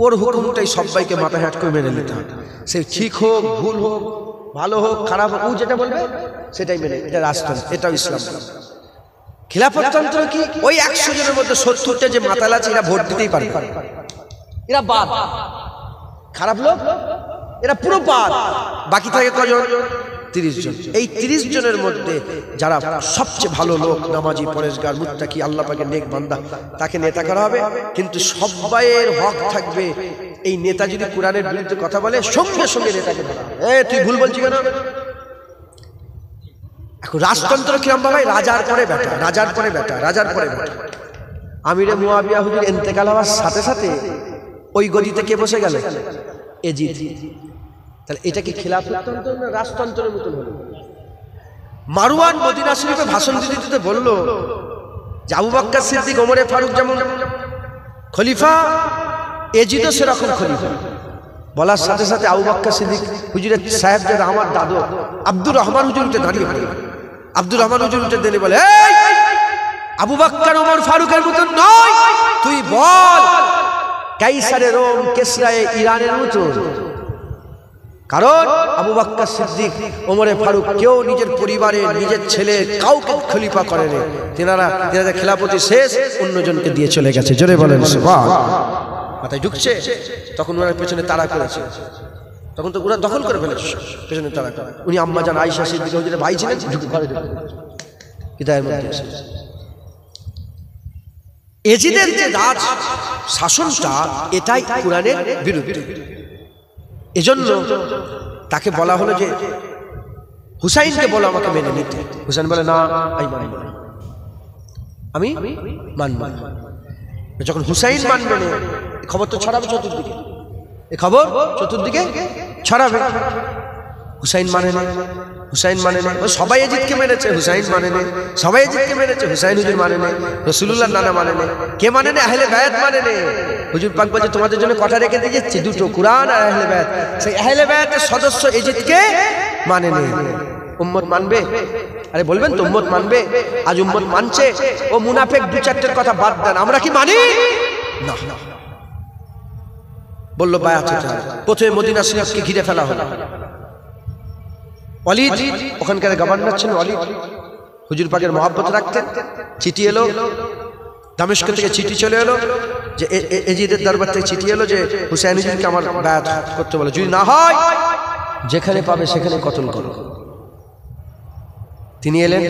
ওর হুকুমটাই সবাইকে মাথা হাট করে মেনে নিতে হবে। সে ঠিক হোক ভুল হোক ভালো হোক খারাপ হোক, ও যেটা বলবে সেটাই মেনে। এটা রাজতন্ত্র, এটাও ইসলাম। খিলাফততন্ত্র কি? ওই 100 জনের মধ্যে 70টা যে মাতাল আছে এরা ভোট দিতেই পারে, এরা বাদ। খারাপ লোক এরা পুরো বাদ। বাকি থাকে কজন? 30 জন। এই 30 জনের মধ্যে যারা সবচেয়ে ভালো লোক, নামাজি পরেশগার মুত্তাকি আল্লাহ পাকের নেক বান্দা, তাকে নেতা করা হবে। কিন্তু সবাইয়ের হক থাকবে, এই নেতা যদি কোরআনের বিরুদ্ধে কথা বলে সঙ্গে সঙ্গে নেতাকে ধরা হবে। তুই ভুল বলছিস কেন? এখন রাজতন্ত্র কিরম ভাবে? রাজার পরে বেটা, রাজার পরে বেটা, রাজার পরে বেটা। আমিরে মুয়াবিয়া হুজুর ইন্তেকাল হওয়ার সাথে সাথে ওই গদিতে কে বসে গেল? এজিদ। তাহলে এটা কি খিলাফততন্ত্র না রাজতন্ত্রের মতন হলো? মারওয়ান মদিনা শরীফে ভাষণ দিতে দিতে বলল যে আবু বকর সিদ্দিক ওমরে ফারুক যেমন খলিফা, এজিদও সেরকম খলিফা। বলার সাথে সাথে আবু বকর সিদ্দিক হুজুরের সাহেব যারা আমার দাদু আব্দুর রহমান হুজুর উঠে দাঁড়িয়ে পড়ে। আব্দুর রহমান হুজুর উঠে দেনে বলে, আবু বকর ওমর ফারুকের মতন নয়, তুই বল কাইসারে রোম কেসরায়ে ইরানের মতন। কারণ আবু বকর সিদ্দিক ওমরে ফারুক কেউ নিজের পরিবারে নিজের ছেলে কাউকে খলিফা করেনি। তেনারা খেলাফতি শেষ অন্যজনকে দিয়ে চলে গেছে। জোরে বলেন সুবহানাল্লাহ। মাথায় ঢুকছে? তখন ওনার পেছনে তাড়া করেছে, তখন তো ওরা দখল করে ফেলেছে, পেছনে তাড়া করে। উনি আম্মা জান আয়েশা সিদ্দিকা হুজুরের ভাই ছিলেন, ঘরে ঢুকে কিতাবের মধ্যে এসেছে। এজিদের যে রাজ শাসনটা এটাই কোরআনের বিরুদ্ধে। এজন্য তাকে বলা হলো যে হুসাইনকে বলো আমাকে মেনে নিতে। হুসাইন বলে না, আমি মানব। যখন হুসাইন মানবে না, খবর তো ছড়াবে চতুর্দিকে, এ খবর চতুর্দিকে ছড়াবে। হুসাইন মানে না, হুসাইন মানে না। সবাই এজিদকে মেনেছে, হুসাইন মানে না। সবাই এজিদকে মেনেছে, হুসাইন হুজুর মানে না। রাসূলুল্লাহর নানা মানে না। কে মানে না? আহলে বায়াত মানে না। হুজুর পাক বলছে তোমাদের জন্য কথা রেখে দিয়েছি দুটো, কুরআন আর আহলে বায়াত। সেই আহলে বায়াতের সদস্য এজিদকে মানে না। উম্মত মানবে? আরে বলবেন তো উম্মত মানবে? আজ উম্মত মানছে। ও মুনাফিক দু চারটের কথা বাদ দেন, আমরা কি মানি না? বললো বায়াত হতে হবে। প্রথমে মদিনা শরীফকে ঘিরে ফেলা হলো। ওয়ালিদ ওখানকার গভর্নর ছিলেন। ওয়ালিদ হুজুর পাকের মহব্বত রাখতেন। চিঠি এলো দামেস্ক থেকে, চিঠি চলে এলো যে এজিদের দরবার থেকে চিঠি এলো যে হুসাইন হুজুরকে আমার বায়াত করতে বলো, যদি না হয় যেখানে পাবে সেখানে কতল করো। তিনি এলেন,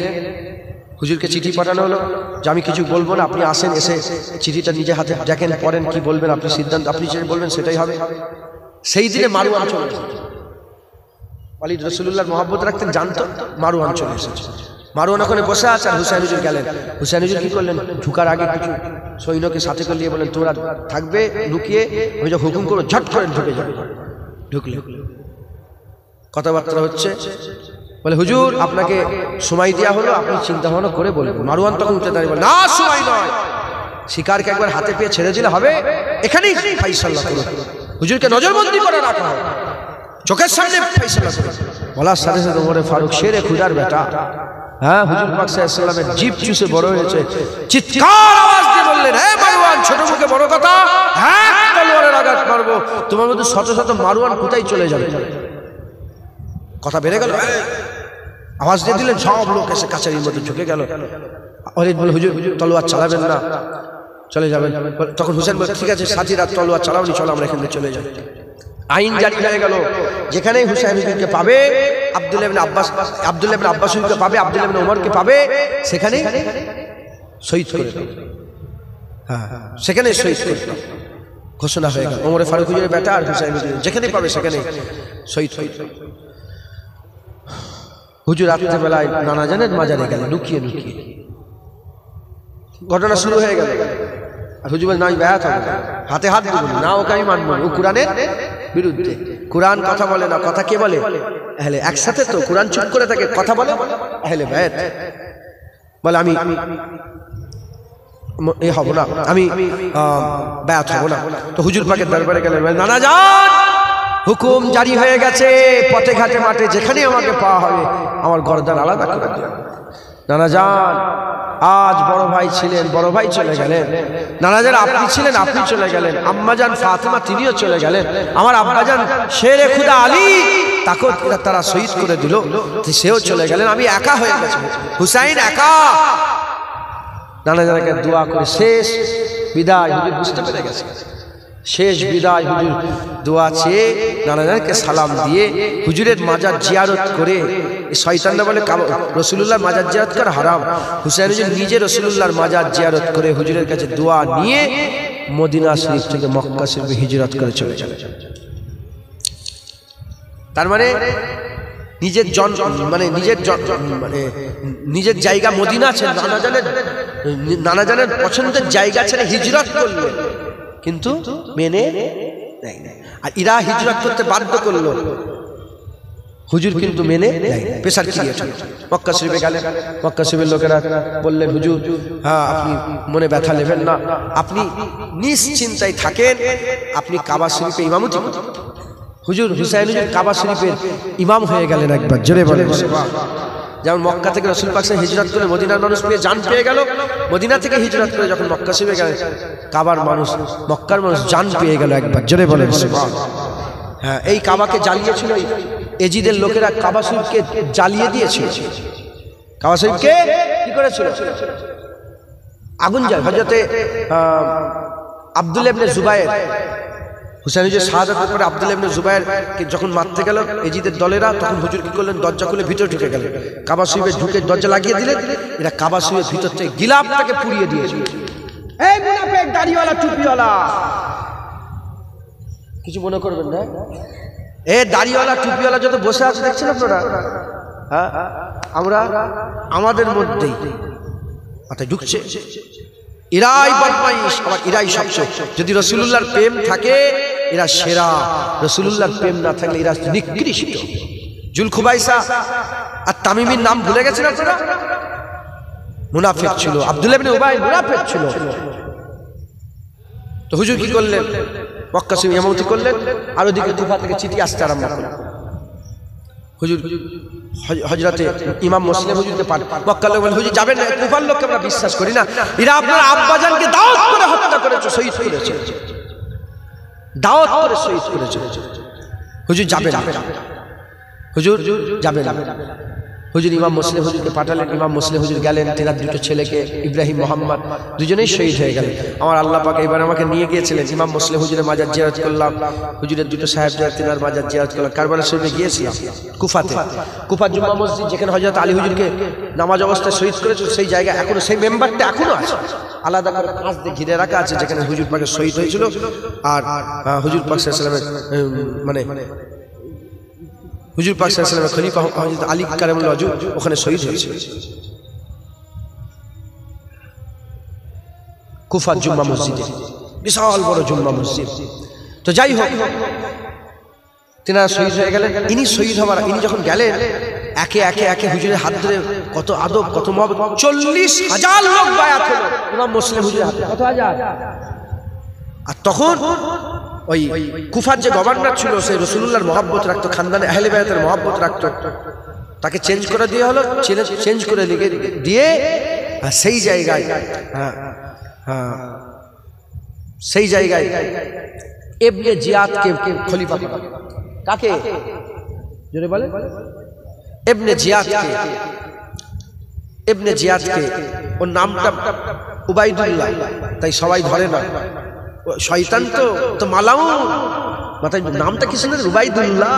হুজুরকে চিঠি পাঠানো হলো যে আমি কিছু বলবো না, আপনি আসেন, এসে চিঠিটা নিজে হাতে দেখেন, পড়েন, কি বলবেন আপনি সিদ্ধান্ত, আপনি যেটা বলবেন সেটাই হবে। সেই দিনে মারওয়ান চলে এসেছে। ওয়ালিদ রাসূলুল্লাহর মহব্বত রাখতেন, জানতো। মারওয়ান চলে এসেছে। মারওয়ান ওখানে বসে আছে আর হুসাইন হুজুর গেলেন। হুসাইন হুজুর কি করলেন? ঢুকার আগে কিছু সৈন্যকে সাথে করে নিয়ে বলেন তোমরা থাকবে লুকিয়ে, আমি যখন হুকুম করবো ঝট করে ঢুকে যাবে। ঢুকলে কথাবার্তা হচ্ছে, বলে হুজুর আপনাকে সময় দেওয়া হলো, আপনি চিন্তা ভাবনা করে বলবেন। মারওয়ান তখন উঠে দাঁড়িয়ে বলে না, সময় নয়, শিকারকে একবার হাতে পেয়ে ছেড়ে দিলে হবে, এখানেই ফাইসালা করো। হুজুরকে নজরবন্দি করে রাখা হয়, চোখের সামনে ফাইসালা করে। বলার সাথে সাথে ওমরে ফারুক শেরে খুদার বেটা, হ্যাঁ হুজুর পাক সাল্লাল্লাহু আলাইহি ওয়াসাল্লামের জিভ চুষে বড় হয়েছে, চিৎকার আওয়াজ দিয়ে বললেন, হে মারওয়ান, ছোট মুখে বড় কথা, হ্যাঁ তলোয়ারের আঘাত মারবো। তোমার মধ্যে শত শত মারওয়ান কোথায় চলে যাবে? কথা বেড়ে গেল, আওয়াজ দিয়ে দিলেন, সব লোক এসে কাছারির মধ্যে ঝুঁকে গেল। ওয়ালিদ বলে হুজুর তলোয়ার চালাবেন না, চলে যাবেন। তখন হুসেন বলে ঠিক আছে সাথীরা তলোয়ার চালাওনি, চলো আমরা এখান থেকে চলে যাই। আইন জারি হয়ে গেল, যেখানেই হুসাইন হুজুরকে পাবে, আব্দুল্লাহ ইবনে আব্বাস হুজুরকে পাবে, আব্দুল্লাহ ইবনে ওমরকে পাবে, সেখানেই শহীদ করে দেবে। হ্যাঁ, সেখানে শহীদ করে দেবে ঘোষণা হয়ে গেল। ওমরে ফারুক হুজুরের বেটা আর হুসাইন হুজুর যেখানেই পাবে সেখানে শহীদ হয়ে যাবে। হুজুর রাত্রেবেলায় নানা জানের মাজারে গেল, লুকিয়ে লুকিয়ে। ঘটনা শুরু হয়ে গেল। আর হুজুর বলে না, আমি বায়াত হবে, হাতে হাত দিব না, ওকে আমি মানব, ও কোরআনের বিরুদ্ধে। কোরআন কথা বলে না, কথা কে বলে? আহলে। একসাথে তো কোরআন চুপ করে থাকে, কথা বলে আহলে বায়াত। বলে আমি এ হব না, আমি বায়াত হব না। তো হুজুর পাকের দরবারে গেলেন, নানা যান হুকুম জারি হয়ে গেছে, পথে ঘাটে মাঠে যেখানে আমাকে পাওয়া হবে আমার গর্দান আলাদা করে দিন। নানা যান আজ বড় ভাই ছিলেন, বড় ভাই চলে গেলেন। নানা যান আপনি ছিলেন, আপনি চলে গেলেন। আম্মা যান ফাতেমা তিনিও চলে গেলেন। আমার আব্বা যান শেরে খুদা আলী তাকে তারা শহীদ করে দিল, সেও চলে গেলেন। আমি একা হয়ে গেছি, হুসাইন একা। নানা জানকে দোয়া করে শেষ বিদায়, হুজুর বুঝতে পেরে গেছে শেষ বিদায়। হুজুর দোয়া চেয়ে নানা জানকে সালাম দিয়ে হুজুরের মাজার জিয়ারত করে, শয়তানরা বলে রসুলুল্লাহর মাজার জিয়ারত করা হারাম, হুসাইন হুজুর নিজে রসুলুল্লাহর মাজার জিয়ারত করে হুজুরের কাছে দোয়া নিয়ে মদিনা শরীফ থেকে মক্কা শরীফে হিজরত করে চলে গেলেন। তার মানে নিজের নিজের জায়গা মদিনা ছেড়ে নানা জানের পছন্দের জায়গা ছেড়ে হিজরত করলেন, কিন্তু মেনে নেয় না। আর ইরা হিজরত করতে বাধ্য করলো, হুজুর কিন্তু মেনে নেয় না, প্রেসার ক্রিয়েশন। মক্কা শরীফে গেলেন, মক্কা শরীফের লোকেরা বললেন হুজুর হ্যাঁ আপনি মনে ব্যথা নেবেন না, আপনি নিশ্চিন্তায় থাকেন, আপনি কাবা শরীফে ইমামতি করুন। হুজুর হুসাইন হুজুর কাবা শরীফের ইমাম হয়ে গেলেন একবার, জোরে বলেন। যেমন মক্কা থেকে রাসূল পাক হিজরত করে মদিনার মানুষ পেয়ে জান পেয়ে গেল, মদিনা থেকে হিজরত করে যখন মক্কা শরীফে গেলেন কাবার মানুষ, মক্কার মানুষ জান পেয়ে গেল একবার, জোরে বলেন। হ্যাঁ, এই কাবাকে জ্বালিয়েছিল এজিদের লোকেরা, কাবা শরীফকে জ্বালিয়ে দিয়েছিল। কাবা শরীফকে কি করেছিল? আগুন জ্বাল। হযরতে আব্দুল্লাহ ইবনে জুবায়ের, হুসাইন হুজুর শাহাদাতের পরে আব্দুল্লাহ ইবনে জুবায়েরকে যখন মারতে গেল এজিদের দলেরা, তখন হুজুর কি করলেন? দরজা খুলে ভিতরে ঢুকে গেলেন, কাবা শরীফে ঢুকে দরজা লাগিয়ে দিলেন। এরা কাবা শরীফের ভিতর থেকে গিলাফটাকে পুড়িয়ে দিয়েছিল। এই মুনাফিক দাড়িওয়ালা টুপিওয়ালা, কিছু মনে করবেন না, এ দাড়িওয়ালা টুপিওয়ালা যত বসে আছে দেখছেন আপনারা, হ্যাঁ আমরা আমাদের মধ্যেই মাথায় ঢুকছে। এরাই বদমাইশ, আবার এরাই সবচেয়ে। যদি রাসূলুল্লাহর প্রেম থাকে এরা সেরা, রাসূলুল্লাহর প্রেম না থাকলে এরা নিকৃষ্ট। জুলখুবাইসা আর তামিমির নাম ভুলে গেছেন আপনারা? মুনাফিক ছিল। আব্দুল্লাহ ইবনে উবাই মুনাফিক ছিল। তো হুজুর কি করলেন? মক্কা শরীফে ইমামতি করলেন, আর ওদিকে কুফা থেকে চিঠি আসতে আরম্ভ করলেন। হুজুর হযরতে ইমাম মুসলিম হুজুরকে মক্কার লোক বলে, হুজুর যাবেন না, কুফার লোককে আমরা বিশ্বাস করি না, এরা আপনার আব্বাজানকে দাওয়াত করে হত্যা করেছে, শহীদ করেছে, দাওয়াত করে শহীদ করেছে। হুজুর যাবেন না, হুজুর যাবেন না। হুজুর ইমাম মুসলিম হুজুরকে পাঠালেন। ইমাম মুসলিম হুজুর গেলেন, তেনার দুটো ছেলেকে ইব্রাহিম মোহাম্মদ দুজনেই শহীদ হয়ে গেলেন। আমার আল্লাহ পাক এবার আমাকে নিয়ে গিয়েছিলেন, ইমাম মুসলিম হুজুরের মাজার জিয়ারত করলাম, হুজুরের দুটো সাহেবজাদ তেনার মাজার জিয়ারত করলাম। কারবালা শরীফে গিয়েছিলাম, কুফাতে, কুফার জুম্মা মসজিদ যেখানে হযরত আলী হুজুরকে নামাজ অবস্থায় শহীদ করেছিল, সেই জায়গা এখনো, সেই মেম্বারটা এখনো আছে, আলাদা করে কাঁচ দিয়ে ঘিরে রাখা আছে, যেখানে হুজুর পাকের শহীদ হয়েছিল। আর হুজুর পাক সাল্লাল্লাহু আলাইহি ওয়াসাল্লামের মানে হুজুর পাক সাল্লাল্লাহু আলাইহি ওয়াসাল্লামের খলিফা হযরত আলী কারামুল্লাহ ওয়াজহু ওখানে শহীদ হয়েছিল। কুফার জুম্মা মসজিদে, বিশাল বড় জুম্মা মসজিদ। তো যাই হোক, তেনারা শহীদ হয়ে গেলেন। ইনি শহীদ হবার, ইনি যখন গেলেন, একে একে একে হুজুরের হাত ধরে কত আদব, কত মহব্বত, 40,000 লোক বায়াত হলো ইমাম মুসলিম হুজুরের হাতে। কত হাজার? আর তখন ওই কুফার যে গভর্নর ছিল, সে রাসূলুল্লাহর মহব্বত রাখতো, খানদানে আহলে বায়াতের মহব্বত রাখতো, তাকে চেঞ্জ করে দিয়ে হলো, চেঞ্জ করে লিখে দিয়ে সেই জায়গায় সেই জায়গায় ইবনে জিয়াদকে খলিফা। কাকে? জোরে বলে। ইবনে জিয়াদকে, ওর নামটা উবাইদুল্লাহ, তাই সবাই ধরে না, শয়তান তো মালাউন, মাথায় নামটা কি সুন্দর, উবাইদুল্লাহ,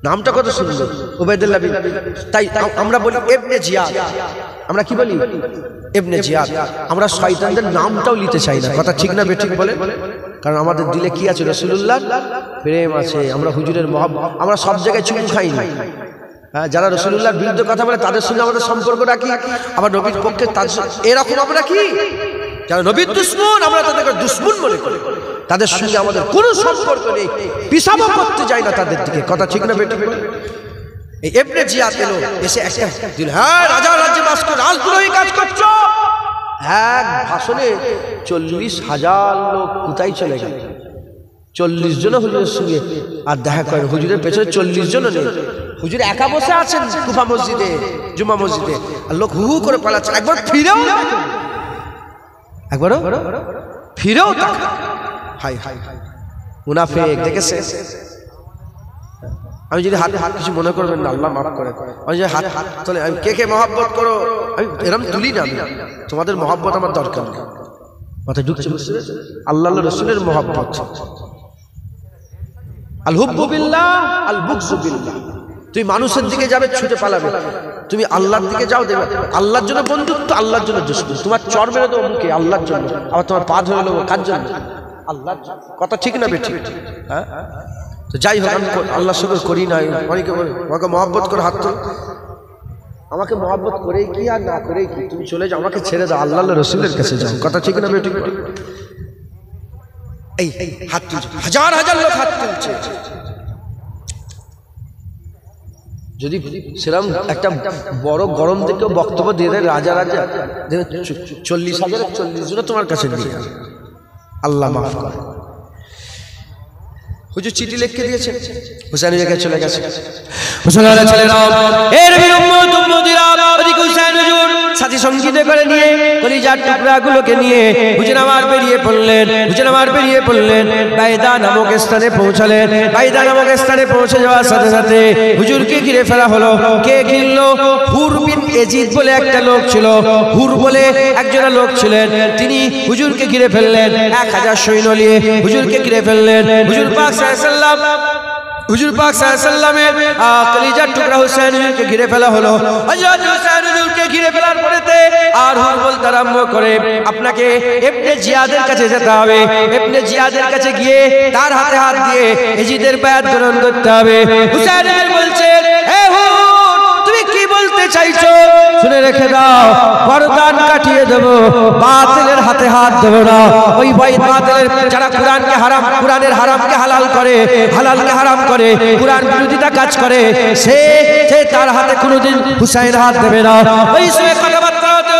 নামটা কত সুন্দর, উবাইদুল্লাহ। তাই আমরা বলি ইবনে জিয়াদ, আমরা কি বলি? ইবনে জিয়াদ। আমরা শয়তানদের নামটাও নিতে চাই না, কথা ঠিক না বেঠিক বলে? কারণ আমাদের দিলে কি আছে? রাসূলুল্লাহর প্রেম আছে, আমরা হুজুরের মহব্বত, আমরা সব জায়গায় চুমু খাই না। হ্যাঁ, যারা রাসূলুল্লাহর বিরুদ্ধে কথা বলে তাদের সঙ্গে আমাদের সম্পর্ক রাখি, আবার নবীর পক্ষে তাদের এরকম আমরা কি যারা নবীর দুশমন আমরা তাদেরকে দুশমন মনে করি, তাদের সঙ্গে আমাদের কোনো সম্পর্ক নেই, পিছাবো করতে যাই না তাদের দিকে। কথা ঠিক না বেটি? এই ইবনে জিয়াদ এলো, এসে একটা দিল, হ্যাঁ রাজা রাজ্যে বাস করে রাজদ্রোহী কাজ করছো। এক ভাষণে 40,000 লোক কোথায় চলে গেল। 40 জন হুজুরের সঙ্গে আর দেখা করেন, হুজুরের পেছনে 40 জন নেই, হুজুর একা বসে আছেন কুফা মসজিদে, জুমা মসজিদে, আর লোক হু হু করে পালাচ্ছে। একবার ফিরেও হাই হাই মুনাফিক দেখেছে। আমি যদি হাত কিছু মনে করবেন না, আল্লাহ মাফ করে, আমি যদি হাত তোলে, আমি কে মহব্বত করো, আমি এরকম তুলি না, তোমাদের মহব্বত আমার দরকার নেই। মাথায় ঢুকছে আল্লাহ রসুলের মহব্বত। আল হুব্বু বিল্লাহ আল বুগযু বিল্লাহ। তুমি মানুষের দিকে যাবে ছুটে পালাবে, তুমি আল্লাহর দিকে যাও দেবে আল্লাহর জন্য বন্ধুত্ব, আল্লাহর জন্য দুশমন। তোমার চর মেরে দেবো মুখে আল্লাহর জন্য, আবার তোমার পা ধরে নেবো কার জন্য? আল্লাহর। কথা ঠিক না বেঠিক? হ্যাঁ, তো যাই হোক, আমি আল্লাহর সঙ্গে করি না। অনেকে আমাকে মহব্বত করে হাত তোল, আমাকে মহব্বত করেই কি আর না করেই কি, তুমি চলে যাও, আমাকে ছেড়ে দাও, আল্লাহ রসুলের কাছে যাও। কথা ঠিক না বেঠিক? এই হাত তুলছে, হাজার হাজার লোক হাত তুলছে। যদি সেরকম একটা বড় গরম দেখেও বক্তব্য দিয়ে দেয়, রাজা 40,000 40 জন তোমার কাছে নিয়ে আসে, আল্লাহ মাফ করে। হুজুর চিঠি লিখে দিয়েছে, হুসাইনের জায়গায় চলে গেছে। মুসলমানের ছেলেরা, এর বিরুম্মত উম্মতিরা ওদিকে হুসাইন হুজুর সাথী সঙ্গীতে করে নিয়ে কলিজার টুকরাগুলোকে নিয়ে হুজুর আমার বেরিয়ে পড়লেন। বাইদা নামক স্থানে পৌঁছালেন। বাইদা নামক স্থানে পৌঁছে যাওয়ার সাথে সাথে হুজুরকে ঘিরে ফেলা হলো। কে ঘিরলো? হুর বিন এজিদ বলে একটা লোক ছিল, হুর বলে একজন লোক ছিলেন, তিনি হুজুরকে ঘিরে ফেললেন। 1000 সৈন্য নিয়ে হুজুরকে ঘিরে ফেললেন। হুজুর পাক সাল্লামের কলিজার টুকরা হুসাইন হুজুরকে ঘিরে ফেলা হলো। হযরত হুসাইন হুজুরকে ঘিরে ফেলার পরেতে আর হুর বলতে আরম্ভ করে, আপনাকে ইবনে জিয়াদের কাছে যেতে হবে। ইবনে জিয়াদের কাছে গিয়ে তার হাতে হাত দিয়ে এজিদের বায়াত গ্রহণ করতে হবে। হুসাইন হুজুর বলছেন, হে হুর, তুমি কি বলতে চাইছো? শুনে রেখে দাও, বরদান কাটিয়ে দেব, বাতিলের হাতে হাত দেব না। ওই বাতিলের যারা কোরআনের হারামকে হালাল করে, হালালকে হারাম করে, কোরআন বিরোধিতা কাজ করে, সে তার হাতে কোনোদিন হুসাইন হাত দেবে না। ওই সময় কথাবার্তা হতে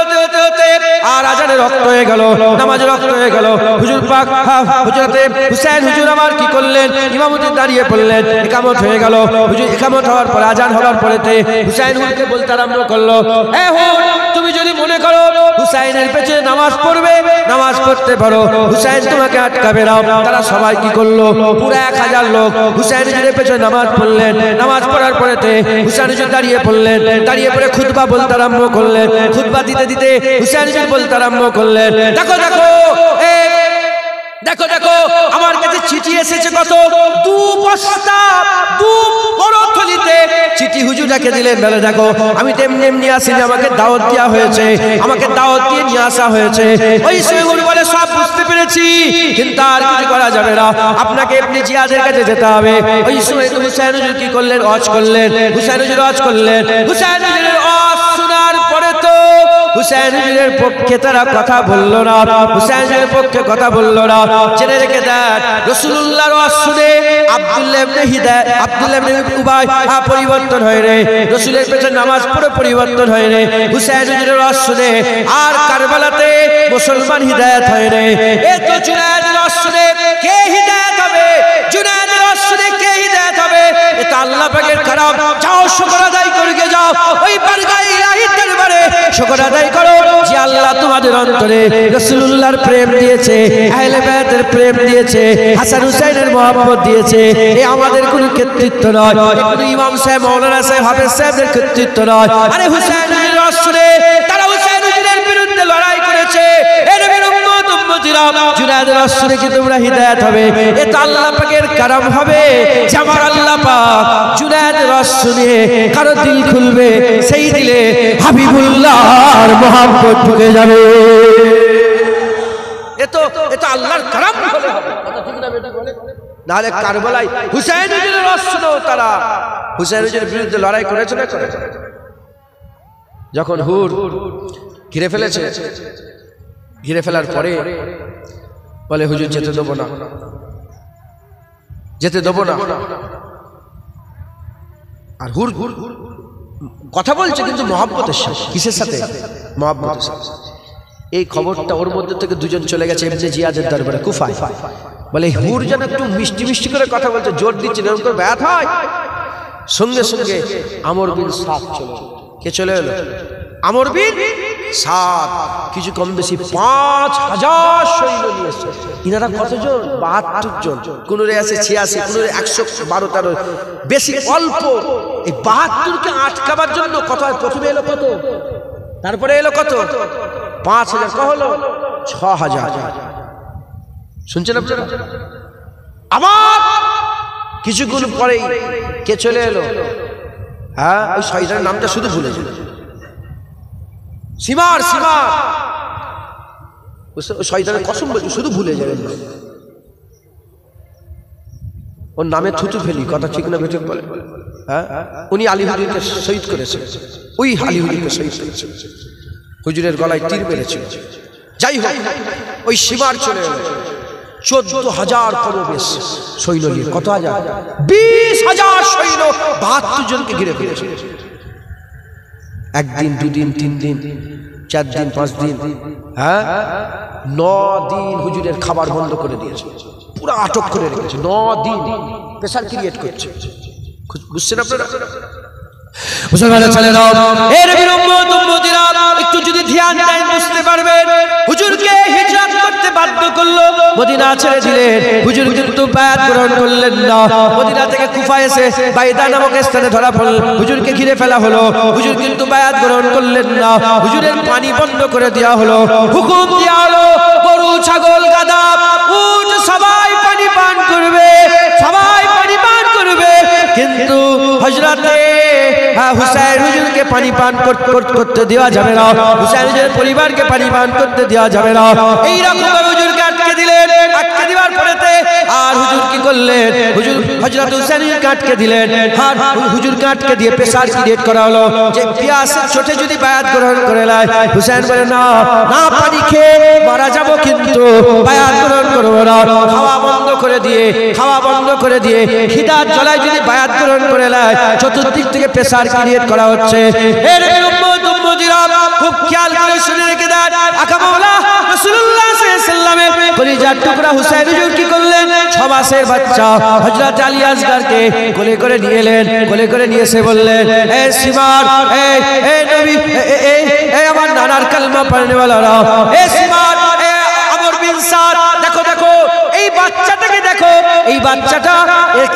আর আজানে রক্ত হয়ে গেল, নামাজে রক্ত হয়ে গেল। হুজুর পাক হুজুরতে হুসাইন হুজুর আমার কি করলেন? ইমামতি দাঁড়িয়ে পড়লেন, ইকামত হয়ে গেল। হুজুর ইকামত হওয়ার পরে, আজান হওয়ার পরেতে হুসাইন হুজুরকে বলতে আরম্ভ করলো, হে হুর, তুমি যদি মনে করো হুসাইনের পেছনে নামাজ পড়বে, নামাজ পড়তে পারো, হুসাইন তোমাকে আটকাবে না। তারা সবাই কি করলো? পুরো 1000 লোক হুসাইন হুজুরের পেছনে নামাজ পড়লেন। নামাজ পড়ার পরেতে হুসাইন হুজুর দাঁড়িয়ে পড়লেন। দাঁড়িয়ে পড়ে খুতবা বলতে আরম্ভ করলেন। খুতবা দিতে দিতে হুসাইন হুজুর বলতে আরম্ভ করলেন, দেখো আমার কাছে চিঠি এসেছে কত? 2 বস্তা, 2 বড় থলিতে চিঠি হুজুর রেখে দিলেন। বলে, দেখো আমি তেমনি আসিনি, আমাকে দাওয়াত দেওয়া হয়েছে, আমাকে দাওয়াত দিয়ে নিয়ে আসা হয়েছে। ওই সময় বলে, সব বুঝতে পেরেছি, কিন্তু আর কিছু করা যাবে না, আপনাকে ইবনে জিয়াদের কাছে যেতে হবে। ওই সময় হুসাইন হুজুর কি করলেন? হুসাইন হুজুর ওয়াজ করলেন। হুসাইন হুজুরের ওয়াজ শোনার পরে তো হুসাইন হুজুরের পক্ষে তারা কথা বললো না, হুসাইন হুজুরের পক্ষে কথা বললো না। জেনে রেখে দেন, রাসূলুল্লাহর ওয়াজ শুনে আব্দুল্লাহ ইবনে উবাই পরিবর্তন হয়ে রে, রাসূলের পেছনে নামাজ পড়ে পরিবর্তন হয়ে রে। হুসাইন হুজুরের ওয়াজ শুনে আর কারবালাতে মুসলমান হিদায়াত হয়ে রে। এই তো জুনায়েদের ওয়াজ শুনে কে হিদায়াত হবে? জুনায়েদের ওয়াজ শুনে কে হিদায়াত হবে? এটা আল্লাহ পাকের কারাম। যাও শুকর আদায় করে যাও, ওই বারগায়ে ইলাহির দরবারে শুকর আদায় করো যে আল্লাহ তোমাদের অন্তরে রাসূলুল্লাহর প্রেম দিয়েছে, আহলে বায়তের প্রেম দিয়েছে, হাসান হুসাইনের মহব্বত দিয়েছে। এই আমাদের কোনো কর্তৃত্ব নয়, কোনো ইমাম সাহেব, মাওলানা সাহেব, হাফেজ সাহেবের কর্তৃত্ব নয়। আরে হুসাইনের রাসূলে তারা হুসাইন হুজুরের বিরুদ্ধে লড়াই করেছে। এর বিরুদ্ধে উম্মতিরা জুনায়েদের রাসূলে কি তোমরা হিদায়াত হবে? এটা আল্লাহ পাকের কারাম হবে যে আমার আল্লাহ পাক জুনায়েদের রাসূলে কারো দিল খুলবে, সেই দিলে হাবিবুল্লাহর মহব্বত ঢুকে যাবে। এটা আল্লাহর কারাম হলে হবে, ঠিক না বেটা? বলে নাহলে কারবালায় হুসাইন হুজুরের রাসূল তারা হুসাইন হুজুরের বিরুদ্ধে লড়াই করেছে না যখন হুর ঘিরে ফেলেছে, ঘিরে ফেলার পরে বলে হুজুর যেতে দেবো না, যেতে দেবো না। আর হুর কথা বলছে কিন্তু মহব্বতের সাথে। কিসের সাথে? মহব্বতের সাথে। এই খবরটা ওর মধ্যে থেকে দুজন চলে গেছে ইবনে জিয়াদের দরবারে কুফায়। বলে হুর যেন একটু মিষ্টি মিষ্টি করে কথা বলছে, জোর দিচ্ছে, এরকম করে ব্যাথ হয়। সঙ্গে সঙ্গে আমর বিন সাদ চলে। কে চলে এলো? আমর বিন সাদ। কিছু কম বেশি 5000 সৈন্য নিয়ে এসেছে। ইনারা কতজন? 72 জন। কোনরে আছে 86, কোনরে 112-13, বেশি অল্প। এই 72কে আটকাবার জন্য কত? প্রথমে এলো কত, তারপরে এলো কত? 5000। কত হলো? 6000। শুনছেন আপনারা? আবার কিছুক্ষণ পরেই কে চলে এলো? হ্যাঁ, ওই শয়তানের নামটা শুধু ভুলে গেল। সিমার। সিমার শয়তানের কসম বলছি, শুধু ভুলে যাবেন না। ওর নামে থুতু ফেলি, কথা ঠিক না বেঠিক বলে? হ্যাঁ, উনি আলী হুজুরকে শহীদ করেছে। ওই আলী হুজুরকে শহীদ করেছে, হুজুরের গলায় তীর মেরেছিল। যাই হোক, ওই সিমার চলে এলো 14,000 কমবেশ সৈন্য নিয়ে। কত হাজার? 20,000 সৈন্য 72 জনকে ঘিরে ফেলেছে। একদিন, দুদিন, 3 দিন, 4 দিন, 5 দিন, হ্যাঁ 9 দিন হুজুরের খাবার বন্ধ করে দিয়েছে, পুরো আটক করে রেখেছে। 9 দিন প্রেসার ক্রিয়েট করছে। বুঝছেন আপনারা? মুসলমানের ছেলেরা, এর বিরম্বদিরা একটু যদি ধ্যান দেন বুঝতে পারবেন। হুজুরকে হিজরত করতে বাধ্য করলো, মদিনা ছেড়ে দিলেন। হুজুর কিন্তু বায়াত গ্রহণ করলেন না। মদিনা থেকে কুফা এসে বাইদা নামক স্থানে ধরা পড়ল, হুজুরকে ঘিরে ফেলা হলো। হুজুর কিন্তু বায়াত গ্রহণ করলেন না। হুজুরের পানি বন্ধ করে দেওয়া হলো, হুকুম দেওয়া হলো গরু, ছাগল, গাধা, উট সবাই পানি পান করবে, সবাই পানি পান করবে। কিন্তু হযরতে হুসাইন হুজুরকে পানি পান করতে দেওয়া যাবে না, হুসাইন হুজুরের পরিবারকে পানি পান করতে দেওয়া যাবে না। এইরকম ভাবে হুজুরকে আটকে দিলেন। আটকে দেওয়ার পরেতে আর হুজুর কি করলেন? হুজুর হযরত হুসাইন হুজুরকে আটকে দিলেন। আর হুজুরকে আটকে দিয়ে প্রেসার ক্রিয়েট করা হলো যে পিয়াসের চোটে যদি বায়াত গ্রহণ করে নেয়। হুসাইন বলে না, না পানি খেয়ে মারা যাব, কিন্তু বায়াত গ্রহণ করব না। খাওয়া বন্ধ করে দিয়ে, খাওয়া বন্ধ করে দিয়ে খিদার জ্বালায় যদি বায়াত গ্রহণ করে নেয়, চতুর্দিক থেকে প্রেসার ক্রিয়েট করা হচ্ছে। এর উম্মতিরা খুব খেয়াল করে শুনে রেখে দেন। আকা মাওলা রাসূলুল্লাহ সাল্লাল্লাহু আলাইহি ওয়াসাল্লামের কলিজার টুকরা হুসাইন হুজুর কি করলেন? 6 মাসের বাচ্চা হযরত আলী আসগরকে কোলে করে নিয়ে এলেন। কোলে করে নিয়ে এসে বললেন, এ সিমার, এ নবী, এ আমার নানার কালমা পড়নেওয়ালারা, এ সিমার, এ আমর বিন সাদ, দেখো দেখো এই বাচ্চাটাকে দেখো। এই বাচ্চাটা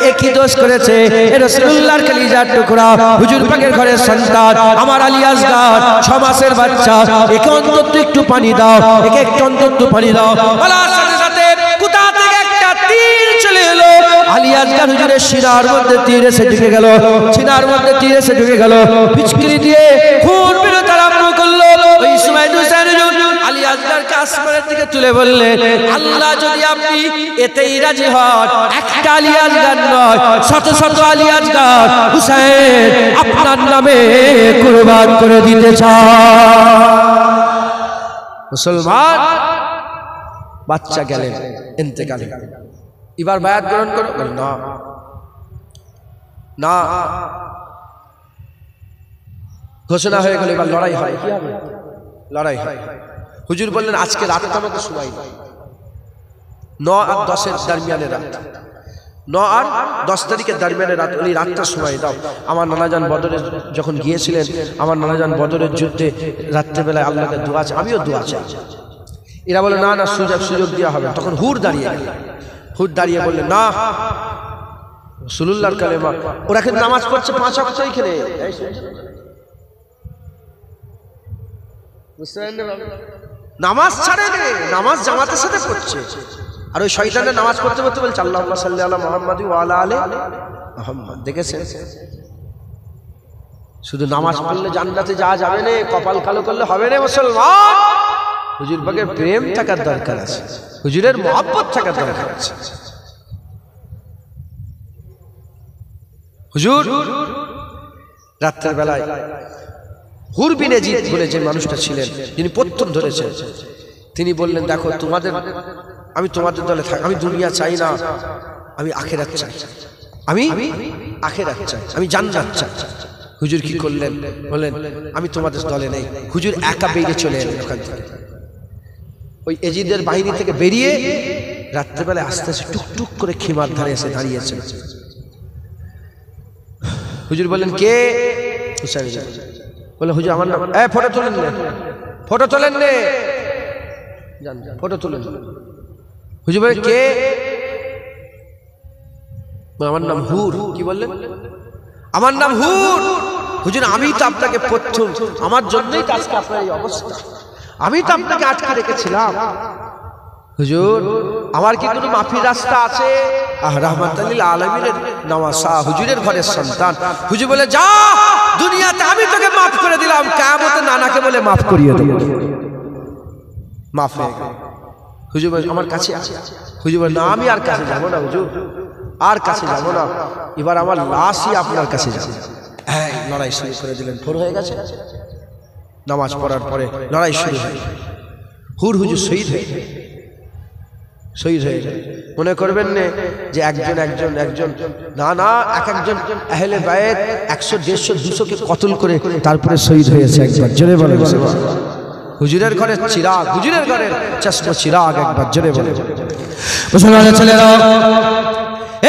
একই দোষ করেছে। এ রাসূলুল্লাহর কলিজার টুকরা, হুজুর পাকের ঘরের সন্তান, আমার আলী আসগর 6 মাসের বাচ্চা। একে অন্তত একটু পানি দাও, একে একটু অন্তত পানি দাও। বলার সাথে সাথে কোথা থেকে একটা তীর চলে এলো। আলী আসগর হুজুরের সিনার মধ্যে তীর এসে ঢুকে গেল। সিনার মধ্যে তীর এসে ঢুকে গেল। পিচকিরি দিয়ে খুন বেরোতে আরম্ভ করলো। ওই সময় হুসাইন হুজুর আলী আসগরকে আসমানের দিকে তুলে বললেন, আল্লাহ যদি আপনি এতেই রাজি হন, একটা আলী আসগর নয়, শত শত আলী আসগর হুসাইন আপনার নামে কুরবান করে দিতে চান। মুসলমান বাচ্চা গেলেন ইন্তেকালে। এবার বায়াত গ্রহণ করো? না না, ঘোষণা হয়ে গেল, এবার লড়াই হয়। কি হবে? লড়াই হয়। হুজুর বললেন, আজকে রাতটা আমাকে সময় দাও। 9 আর 10-এর দরমিয়ানে রাত, 9 আর 10 তারিখের দরমিয়ানে রাত, ওই রাতটা সময় দাও। আমার নানাজান বদরে যখন গিয়েছিলেন, আমার নানাজান বদরের যুদ্ধে রাত্রেবেলায় আল্লাহকে দোয়া চাই, আমিও দোয়া চাই। এরা বলে না না, সুযোগ দেওয়া হবে। তখন হুর দাঁড়িয়ে গেল। হুর দাঁড়িয়ে বললেন, না, রাসূলুল্লাহর কালেমা। ওরা কিন্তু নামাজ পড়ছে 5 ওয়াক্ত এখানে। নামাজ ছাড়ে নে, নামাজ জামাতের সাথে পড়ছে। আর ওই শয়তানের নামাজ পড়তে পড়তে বলছে আল্লাহুম্মা সাল্লি আলা মুহাম্মাদি ওয়া আলা আলি মুহাম্মাদ। দেখেছেন? শুধু নামাজ পড়লে জান্নাতে যাওয়া যাবে না, কপাল কালো করলে হবে না। মুসলমান, হুজুর পাকের প্রেম থাকার দরকার আছে, হুজুরের মহব্বত থাকার দরকার আছে। হুজুর রাতের বেলায় হুর বিন ইয়াজিদ বলে যে মানুষটা ছিলেন, যিনি প্রথম ধরেছেন, তিনি বললেন দেখো তোমাদের, আমি তোমাদের দলে থাকি, আমি দুনিয়া চাই না, আমি আখিরাত চাই, আমি আখিরাত চাই, আমি জান্নাত চাই। হুজুর কি করলেন? বললেন আমি তোমাদের দলে নেই। হুজুর একা বেরিয়ে চলে এলেন ওখান থেকে, ওই এজিদের বাহিনী থেকে বেরিয়ে রাত্রেবেলায় আস্তে আস্তে টুকটুক করে খিমার ধারে এসে দাঁড়িয়েছে। হুজুর বললেন কে? হুসাইন বলে হুজুর আমার নাম। ফটো তোলেন নে, ফটো তোলেন নে, ফটো তোলেন। হুজুর বলে কে? আমার নাম হুর। কি বললেন? আমার নাম হুর। হুজুর আমি তো আপনাকে প্রথম, আমার জন্যই তো আজকে আপনার এই অবস্থা, আমি তো আপনাকে আটকে রেখেছিলাম। হুজুর আমার কি কোনো মাফির রাস্তা আছে? রাহমাতুল আলামিনের নওয়াসা হুজুরের ঘরের সন্তান। হুজুর বলে যা, দুনিয়াতে আমি তোকে মাফ করে দিলাম, কিয়ামতে নানাকে বলে মাফ করিয়ে দেব। মাফ হয়ে গেল। হুজুর বলে আমার কাছে আছে। হুজুর বলে না আমি আর কাছে যাব না হুজুর, আর কাছে যাব না, এবার আমার লাশই আপনার কাছে যাবে। লড়াই শুরু করে দিলেন। ভোর হয়ে গেছে, নামাজ পড়ার পরে লড়াই শুরু হয়। হুর হুজুর শহীদ হয়ে যায়। মনে করবেন না যে একজন একজন একজন, না না, এক একজন আহলে বায়েত 100 150 200 কে কতল করে তারপরে শহীদ হয়েছে একবার। জোরে বলেন হুজুরের ঘরের চিরাগ, হুজুরের ঘরের চশমা চিরাগ, একবার জোরে বলেন। মুসলমানের ছেলেরা,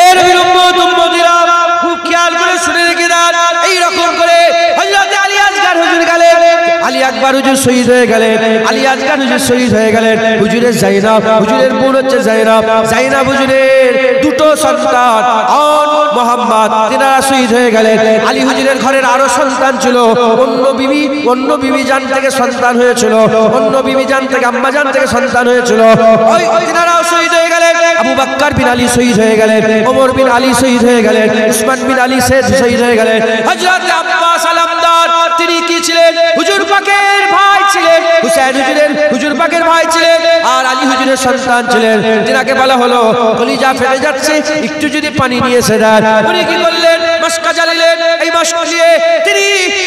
এ নবীর উম্মত উম্মতিরা, খুব খেয়াল করে শুনে রেখে দাও। এই রকম করে হযরত আলী আসগর হুজুর গেলেন, আলী আকবর হুজুর শহীদ হয়ে গেলেন, আলী আসগর হুজুর শহীদ হয়ে গেলেন। হুজুরের জাইনাব, হুজুরের বোন হচ্ছে জাইনাব, জাইনাব হুজুরের দুটো সন্তান আর মোহাম্মদ, তিনারা শহীদ হয়ে গেলেন। আলী হুজুরের ঘরের আরো সন্তান ছিল, অন্য বিবি জান থেকে সন্তান হয়েছিল, অন্য বিবি জান থেকে আম্মা জান থেকে সন্তান হয়েছিল, ওই তিনারাও শহীদ হয়ে গেলেন। আবু বকর বিন আলী শহীদ হয়ে গেলেন, ওমর বিন আলী শহীদ হয়ে গেলেন, উসমান বিন আলী শহীদ হয়ে গেলেন। হযরত আব্বাস আলমদার তিনি কি ছিলেন? হুজুর পাকের ভাই ছিলেন, হুসাইন হুজুর পাকের ভাই ছিলেন, আর আলী হুজুরের সন্তান ছিলেন। যিনাকে বলা হলো কলিজা ফেটে যাচ্ছে, একটু যদি পানি নিয়ে এসে দেন। উনি কি করলেন? মশকা জ্বালিলেন, এই মশকা দিয়ে তিনি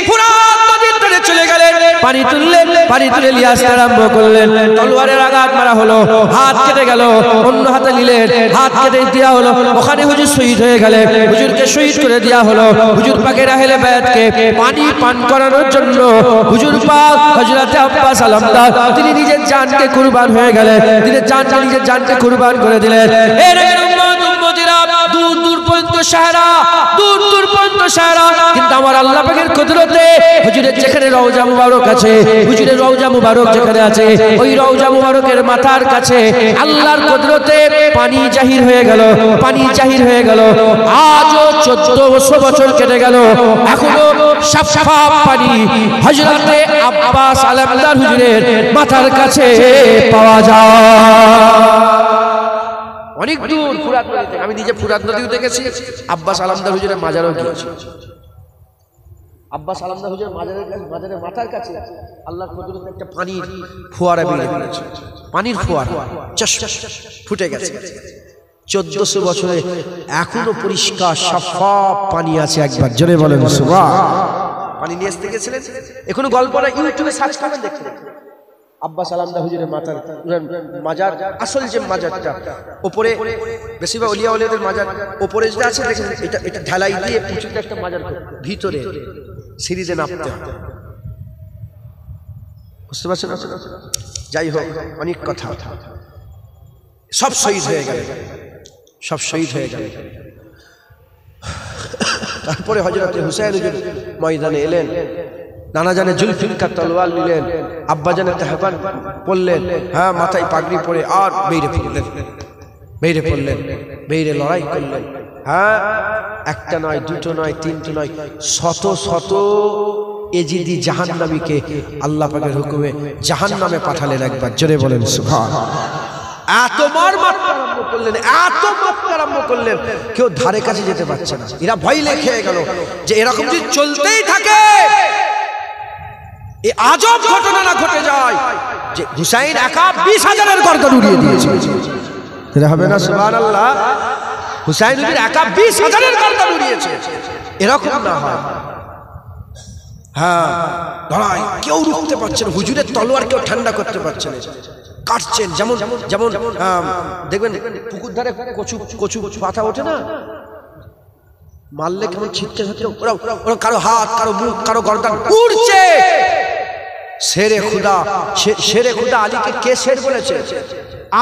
ফুরাত নদীর তীরে চলে গেলেন, পানি তুললেন, পানি তুলে নিয়ে আসতে আরম্ভ করলেন। তলোয়ারের আঘাত মারা হলো, হাত কেটে গেল, অন্য হাতে নিলেন, হাত কেটে দেওয়া হলো, ওখানে হুজুর শহীদ হয়ে গেলেন। হুজুরকে শহীদ করে দেওয়া হলো। হুজুর পাকের আহলে বায়াতকে পানি পান করানোর জন্য হুজুর পাক হযরত আব্বাস আলমদার তিনি নিজের জানকে কুরবান হয়ে গেলেন, তিনি নিজের জানকে কুরবান করে দিলেন। এর উম্মত উম্মতিরা, দূর দূর পর্যন্ত সাহারা, দূর দূর পর্যন্ত সাহারা, কিন্তু আমার আল্লাহ পাকের কুদরতে হুজুরের যেখানে রওজা মুবারক আছে, হুজুরের রওজা মুবারক যেখানে আছে, ওই রওজা মুবারকের মাথার কাছে আল্লাহর কুদরতে পানি জাহির হয়ে গেল, পানি জাহির হয়ে গেল। আজও 1400 বছর কেটে গেল, এখনো সাফ সাফ পানি হযরতে আব্বাস আলমদার হুজুরের মাথার কাছে পাওয়া যায়। অনেক দূর ফুরাত নদী থেকে, আমি নিজে ফুরাত নদীও দেখেছি, আব্বাস আলমদার হুজুরের মাজারও গিয়েছি। আব্বাস আলমদার হুজুরের মাজারের মাথার কাছে আল্লাহর কুদরতে একটা পানির ফোয়ারা বেরিয়ে গেছে, পানির ফোয়ারা ফুটে গেছে। 1400 বছরে এখনো পরিষ্কার সাফাপ পানি আছে, একবার জোরে বলেন সুবহান। পানি নিয়ে আসতে গেছিলেন, এখনো গল্পটা ইউটিউবে সার্চ করবেন, দেখতে আব্বাস আলমদার হুজুরের মাজার, আসল যে মাজারটা উপরে, বেশিরভাগ ওলিয়া ওলিয়াদের মাজার উপরে যেটা আছে দেখেন, এটা ঢালাই দিয়ে প্রচুর একটা মাজার, ভিতরে সিঁড়িতে নামতে হয়, বুঝতে পারছেন? যাই হোক, অনেক কথা, সব শহীদ হয়ে গেল, সব শহীদ হয়ে গেল। তারপরে হযরত হুসাইন হুজুর ময়দানে এলেন, নানা জানে জুলফিকার তলোয়ার নিলেন, আব্বা জানে তেহবান পড়লেন, হ্যাঁ মাথায় পাগড়ি পরে আর বেরিয়ে পড়লেন, বেরিয়ে লড়াই করলেন। হ্যাঁ, একটা নয়, দুটো নয়, তিনটে নয়, শত শত এজিদি জাহান্নামীকে আল্লাহ পাকের হুকুমে জাহান্নামে পাঠালেন, একবার জোরে বলেন সুবহানাল্লাহ। এত মারতে আরম্ভ করলেন, কেউ ধারে কাছে যেতে পারছে না। এরা ভয় খেয়ে গেল যে এরকম যদি চলতেই থাকে, এই আজব ঘটনা না ঘটে যায় যে হুসাইন একা 20,000-এর গর্দন উড়িয়ে দিয়েছে। এটা হবে না? সুবহানাল্লাহ। হুসাইন হুজুর একা 20,000-এর গর্দন উড়িয়েছে, এরকম না হয়। হ্যাঁ, লড়াই কেউ রুখতে পারছে না, হুজুরের তলোয়ার কেউ ঠান্ডা করতে পারছে না। কাটছেন, যেমন যেমন দেখবেন পুকুর ধারে কচু কচু পাতা ওঠে না, মারলে কেমন ছিটতে ছিটতে ওরা কারো হাত, কারো মুখ, কারো গর্দান উড়ছে। শেরে খুদা, শেরে খুদা আলীকে কে শের বলেছে?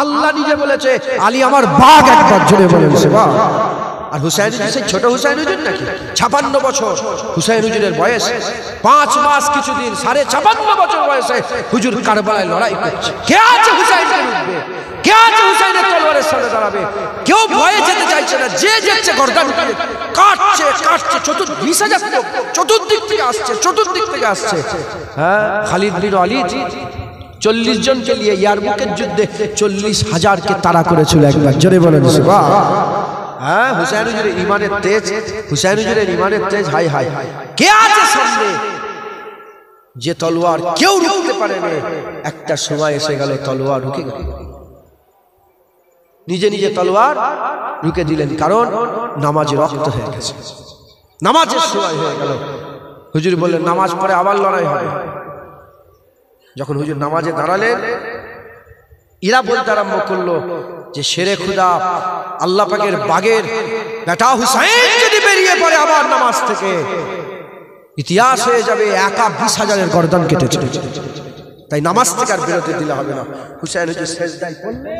আল্লাহ নিজে বলেছে, আলী আমার বাঘ। একবার জোরে বলেন সুবহান। আর হুসাইন সেই ছোট হুসাইন হুজুর নাকি? 56 বছর হুসাইন হুজুরের বয়স, 5 মাস কিছুদিন, 56.5 বছর বয়সে হুজুর কারবালায় লড়াই করছে। কে আছে হুসাইনকে রুখবে? কে আছে হুসাইনের তলোয়ারের সামনে দাঁড়াবে? কেউ ভয়ে যেতে চাইছে না। যে যাচ্ছে গর্দান করে কাটছে কাটছে, চতুর্দিক থেকে আসছে, চতুর্দিক থেকে আসছে। হ্যাঁ, খালিদ বিন ওয়ালিদ 40 জনকে নিয়ে ইয়ারমুকের যুদ্ধে 40,000কে তাড়া করেছিল। একবার জোরে বলেন সুবহান। হ্যাঁ, হুসাইন হুজুরের ইমানের তেজ, হুসাইন হুজুরের ইমানের তেজ। হাই হাই, কে আছে সামনে যে তলোয়ার কেউ রুখতে পারে না? একটা সময় এসে গেল, তলোয়ার রুকে গেল। নিজে নিজে তলোয়ার রুকে দিলেন, কারণ নামাজে রক্ত হয়ে গেছে, নামাজের সময় হয়ে গেল। হুজুর বললেন নামাজ পড়ে আবার লড়াই হবে। যখন হুজুর নামাজে দাঁড়ালেন, এরা বলতে আরম্ভ করলো যে শেরে খুদা আল্লাহ পাকের বাগের বেটা হুসাইন যদি বেরিয়ে পড়ে আবার নামাজ থেকে, ইতিহাস হয়ে যাবে একা 20,000-এর গর্দান কেটেছে। তাই নামাজ থেকে আর বিরতি দিলে হবে না। হুসাইন হুজুর সেজদায় পড়লেন,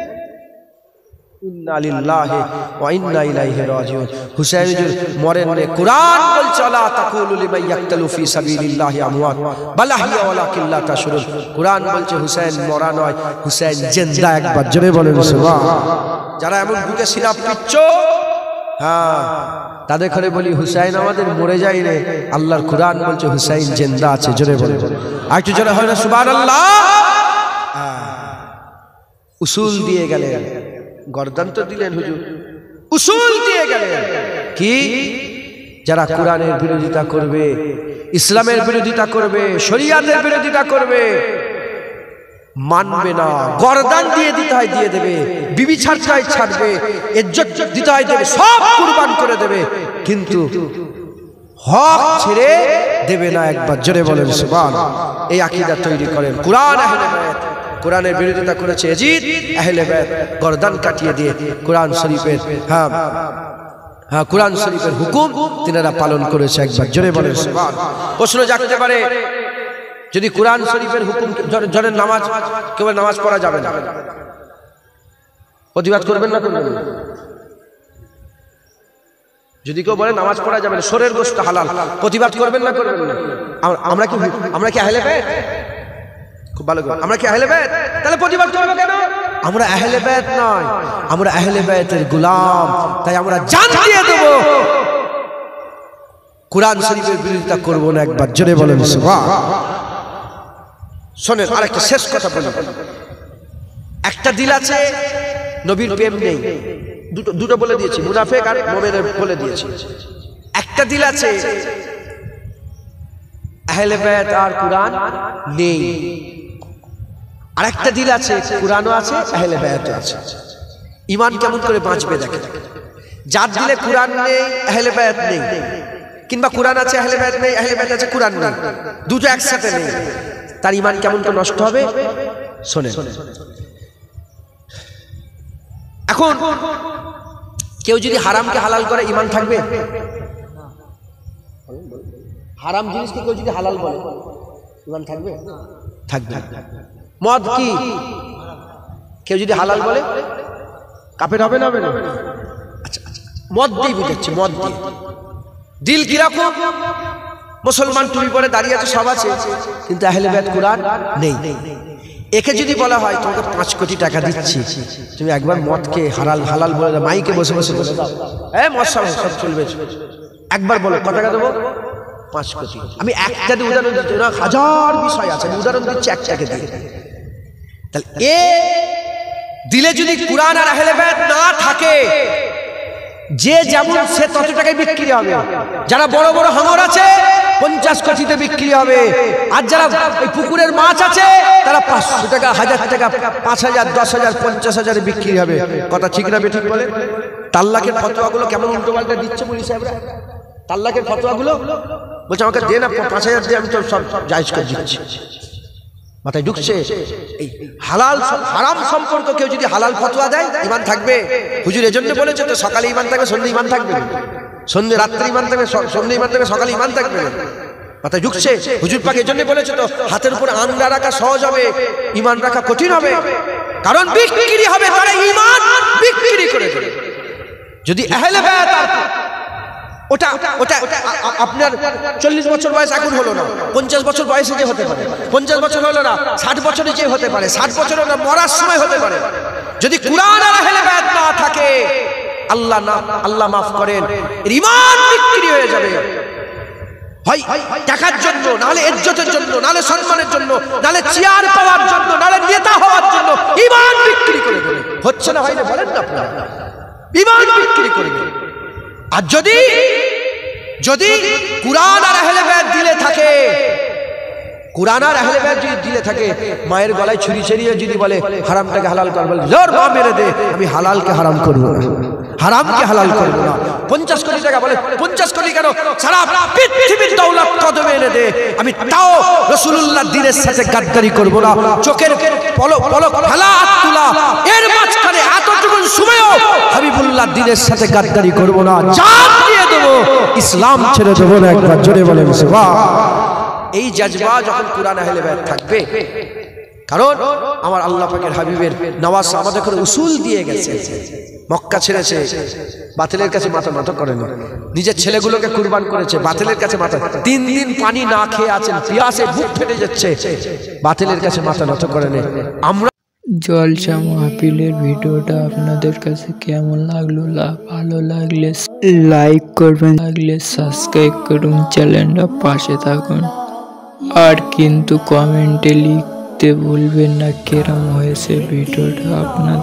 ইন্না লিল্লাহি ওয়া ইন্না ইলাইহি রাজিউন। হুসাইন হুজুর মরেন না। কুরআন বলছে লা তাকুলু লিমান ইয়াকতালু ফি সাবিলিল্লাহি আমওয়াত বাল আহইয়া ওয়ালাকিন লা তাশউরুন। কুরআন বলছে হুসাইন মরা নয়, হুসাইন জিন্দা। একবার জোরে বলেন সুবহান। যারা এমন বুকে সিনা পিচ্ছ, হ্যাঁ, তাদের ঘরে বলি হুসাইন আমাদের মরে যায় রে। আল্লাহর কুরআন বলছে হুসাইন জিন্দা আছে। জোরে বলেন, আর একটু জোরে হয় না সুবহানাল্লাহ। উসুল দিয়ে গেলেন, গর্দান তো দিলেন হুজুর, উসুল দিয়ে গেলেন কি? যারা কোরআনের বিরোধিতা করবে, ইসলামের বিরোধিতা করবে, শরিয়াতের বিরোধিতা করবে, মানবে না, গর্দান দিয়ে দিতে হয় দিয়ে দেবে, বিবি ছাড়তে ছাড়বে, ইজ্জত দিতে হয় দেবে, সব কুরবান করে দেবে, কিন্তু হক ছেড়ে দেবে না। একবার জোরে বলেন সুবহান। এই আকীদা তৈরি করেন। কোরআন আহলে বায়াত, কোরআনের বিরোধিতা করেছে ইয়াজিদ, আহলে বায়াত গর্দান কাটিয়ে দিয়ে কোরআন শরীফের কোরআন শরীফের হুকুম তিনারা পালন করেছে। একবার জোরে বলেন সুবহান। প্রশ্ন জাগতে পারে, যদি কোরআন শরীফের হুকুম জনের নামাজ, কেবল নামাজ পড়া যাবে না, প্রতিবাদ করবেন না? করবেন না? যদি কেউ বলে নামাজ পড়া যাবে না, শরীর গোশত হালাল, প্রতিবাদ করবেন না? করবেন না? আমরা কি আহলে বায়াত? খুব ভালো কথা, আমরা কি আহলে বায়াত? তাহলে প্রতিবাদ করব কেন? আমরা আহলে বায়াত নয়, আমরা আহলে বায়াতের গোলাম। তাই আমরা জান দিয়ে দেব, কোরআন শরীফের বিরোধিতা করব না। একবার জোরে বলেন সুবহান। শোনেন, আরেকটা শেষ কথা বলি। একটা দিল আছে নবীর প্রেম নেই, দুটো বলে দিয়েছি, মুনাফিক আর মুমিনের বলে দিয়েছি। একটা দিল আছে আহলে বায়াত আর কোরআন নেই, আর একটা দিল আছে কোরআনও আছে আহলে বায়াতও আছে। ঈমান কেমন করে বাঁচবে দেখেন। যার দিলে কোরআন নেই, আহলে বায়াত নেই, কিংবা কোরআন আছে আহলে বায়াত নেই, আহলে বায়াত আছে কোরআন নেই, দুটো একসাথে নেই, তার ঈমান কেমন করে নষ্ট হবে? শোনেন, এখন কেউ যদি হারামকে হালাল করে ঈমান থাকবে? হারাম জিনিসকে কেউ যদি হালাল বলে ঈমান থাকবে? থাকবে। মদ কি কেউ যদি হালাল বলে কাফের হবে না? হবে না? আচ্ছা, মদ দিয়ে বুঝাচ্ছে, মদ দিয়ে। দিল কিরকম? মুসলমান টুপি পরে দাঁড়িয়ে আছে, সব আছে, কিন্তু আহলে বায়াত কোরআন নেই। একে যদি বলা হয় তোমাকে 5 কোটি টাকা দিচ্ছি, তুমি একবার মদকে হালাল বলে দাও, মাইকে বসে বসে বলে দাও, মদ সব চলবে, একবার বলো কত টাকা দেবো? 5 কোটি। আমি একটা দিয়ে উদাহরণ দিচ্ছি না, হাজার বিষয় আছে, আমি উদাহরণ দিচ্ছি একটাকে দিয়ে। তাহলে দিলে যদি কোরআন আর আহলে বায়াত না থাকে, যে যেমন সে তত টাকায় বিক্রি হবে। যারা বড় বড় হাঙর আছে 50 কোটিতে বিক্রি হবে, আর যারা ওই পুকুরের মাছ আছে তারা 500 টাকা, 1000 টাকা, 5000, 10000, 50,000 বিক্রি হবে। কথা ঠিক না বেঠিক বলে? তাল্লাকের ফতোয়াগুলো কেমন উল্টো পাল্টা দিচ্ছে পুলিশ সাহেবরা। তাল্লাকের ফতোয়াগুলো বলছে আমাকে দে না, 5000 দিয়ে আমি তো সব জায়েজ করে দিচ্ছি। মাথায় ঢুকছে? এই হালাল হারাম সম্পর্ক কেউ যদি হালাল ফতোয়া দেয় ঈমান থাকবে? হুজুর এজন্য বলেছে তো সকালে ঈমান থাকবে সন্ধ্যে ঈমান থাকবে, সন্ধ্যে রাত্রে ঈমান থাকবে সন্ধ্যে ঈমান থাকবে সকালে ঈমান থাকবে। মাথায় ঢুকছে? হুজুর পাক এজন্য বলেছে তো হাতের উপর আংটা রাখা সহজ হবে, ঈমান রাখা কঠিন হবে। কারণ বিক্রি হবে, তারা ঈমান বিক্রি করে দেবে। যদি আহলে বায়াত ওটা ওটা আপনার 40 বছর বয়স এখন হলো না, 50 বছর বয়সে যে হতে পারে, 50 বছর হলো না 60 বছরে যে হতে পারে, 60 বছর হলো মরার সময় হতে পারে। যদি কুরআন আর আহলে বায়াত না থাকে, আল্লাহ মাফ করেন, ঈমান বিক্রি হয়ে যাবে। হয় টাকার জন্য, নাহলে ইজ্জতের জন্য, নাহলে সম্মানের জন্য, নাহলে চেয়ার পাওয়ার জন্য, নাহলে নেতা হওয়ার জন্য ঈমান বিক্রি করে দেবে। হচ্ছে না ভাই, বলেন না আপনারা? ঈমান বিক্রি করে দেবে। আর যদি যদি কুরআন আর আহলে বায়াত দিলে থাকে, কুরআন আর আহলে বায়াত যদি দিলে থাকে, মায়ের গলায় ছুরি ছড়িয়ে যদি বলে হারামটাকে হালাল কর, বলে জোর মা মেরে দে, আমি হালালকে হারাম করব না, হারামকে হালাল করব না। 50 কোটি টাকা বলে 50 কোটি কেন, সারা পৃথিবীর দৌলত কদমে এনে দে, আমি তাও রাসূলুল্লাহর দ্বীনের সাথে গাদ্দারি করব না। চোখের পলক ফেলা তুলা এর মাঝখানে এতটুকু সময়ও হাবিবুল্লাহর দ্বীনের সাথে গাদ্দারি করব না। জান দিয়ে দেব, ইসলাম ছেড়ে দেব না। একবার জোরে বলেন সুবহান। এই জজবা যখন কুরআন আহলে বায়াত থাকবে, কারণ আমার আল্লাহ পাকের হাবিবের নওয়াজ আমাদের করে উসুল দিয়ে গেছে। মক্কা ছেড়েছে, বাতিলের কাছে মাথা নত করেনি, নিজের ছেলেগুলোকে কুরবান করেছে, বাতিলের কাছে মাথা, 3 দিন পানি না খেয়ে আছেন, পিয়াসে বুক ফেটে যাচ্ছে, বাতিলের কাছে মাথা নত করেনি। আমরা জলসা মাহফিলের ভিডিওটা আপনাদের কাছে কেমন লাগলো? ভালো লাগলে লাইক করবেন, লাগলে সাবস্ক্রাইব করুন, চ্যানেলটা পাশে থাকুন। আর কিন্তু কমেন্টে লিখতে ভুলবেন না কেরম হয়েছে ভিডিওটা আপনার।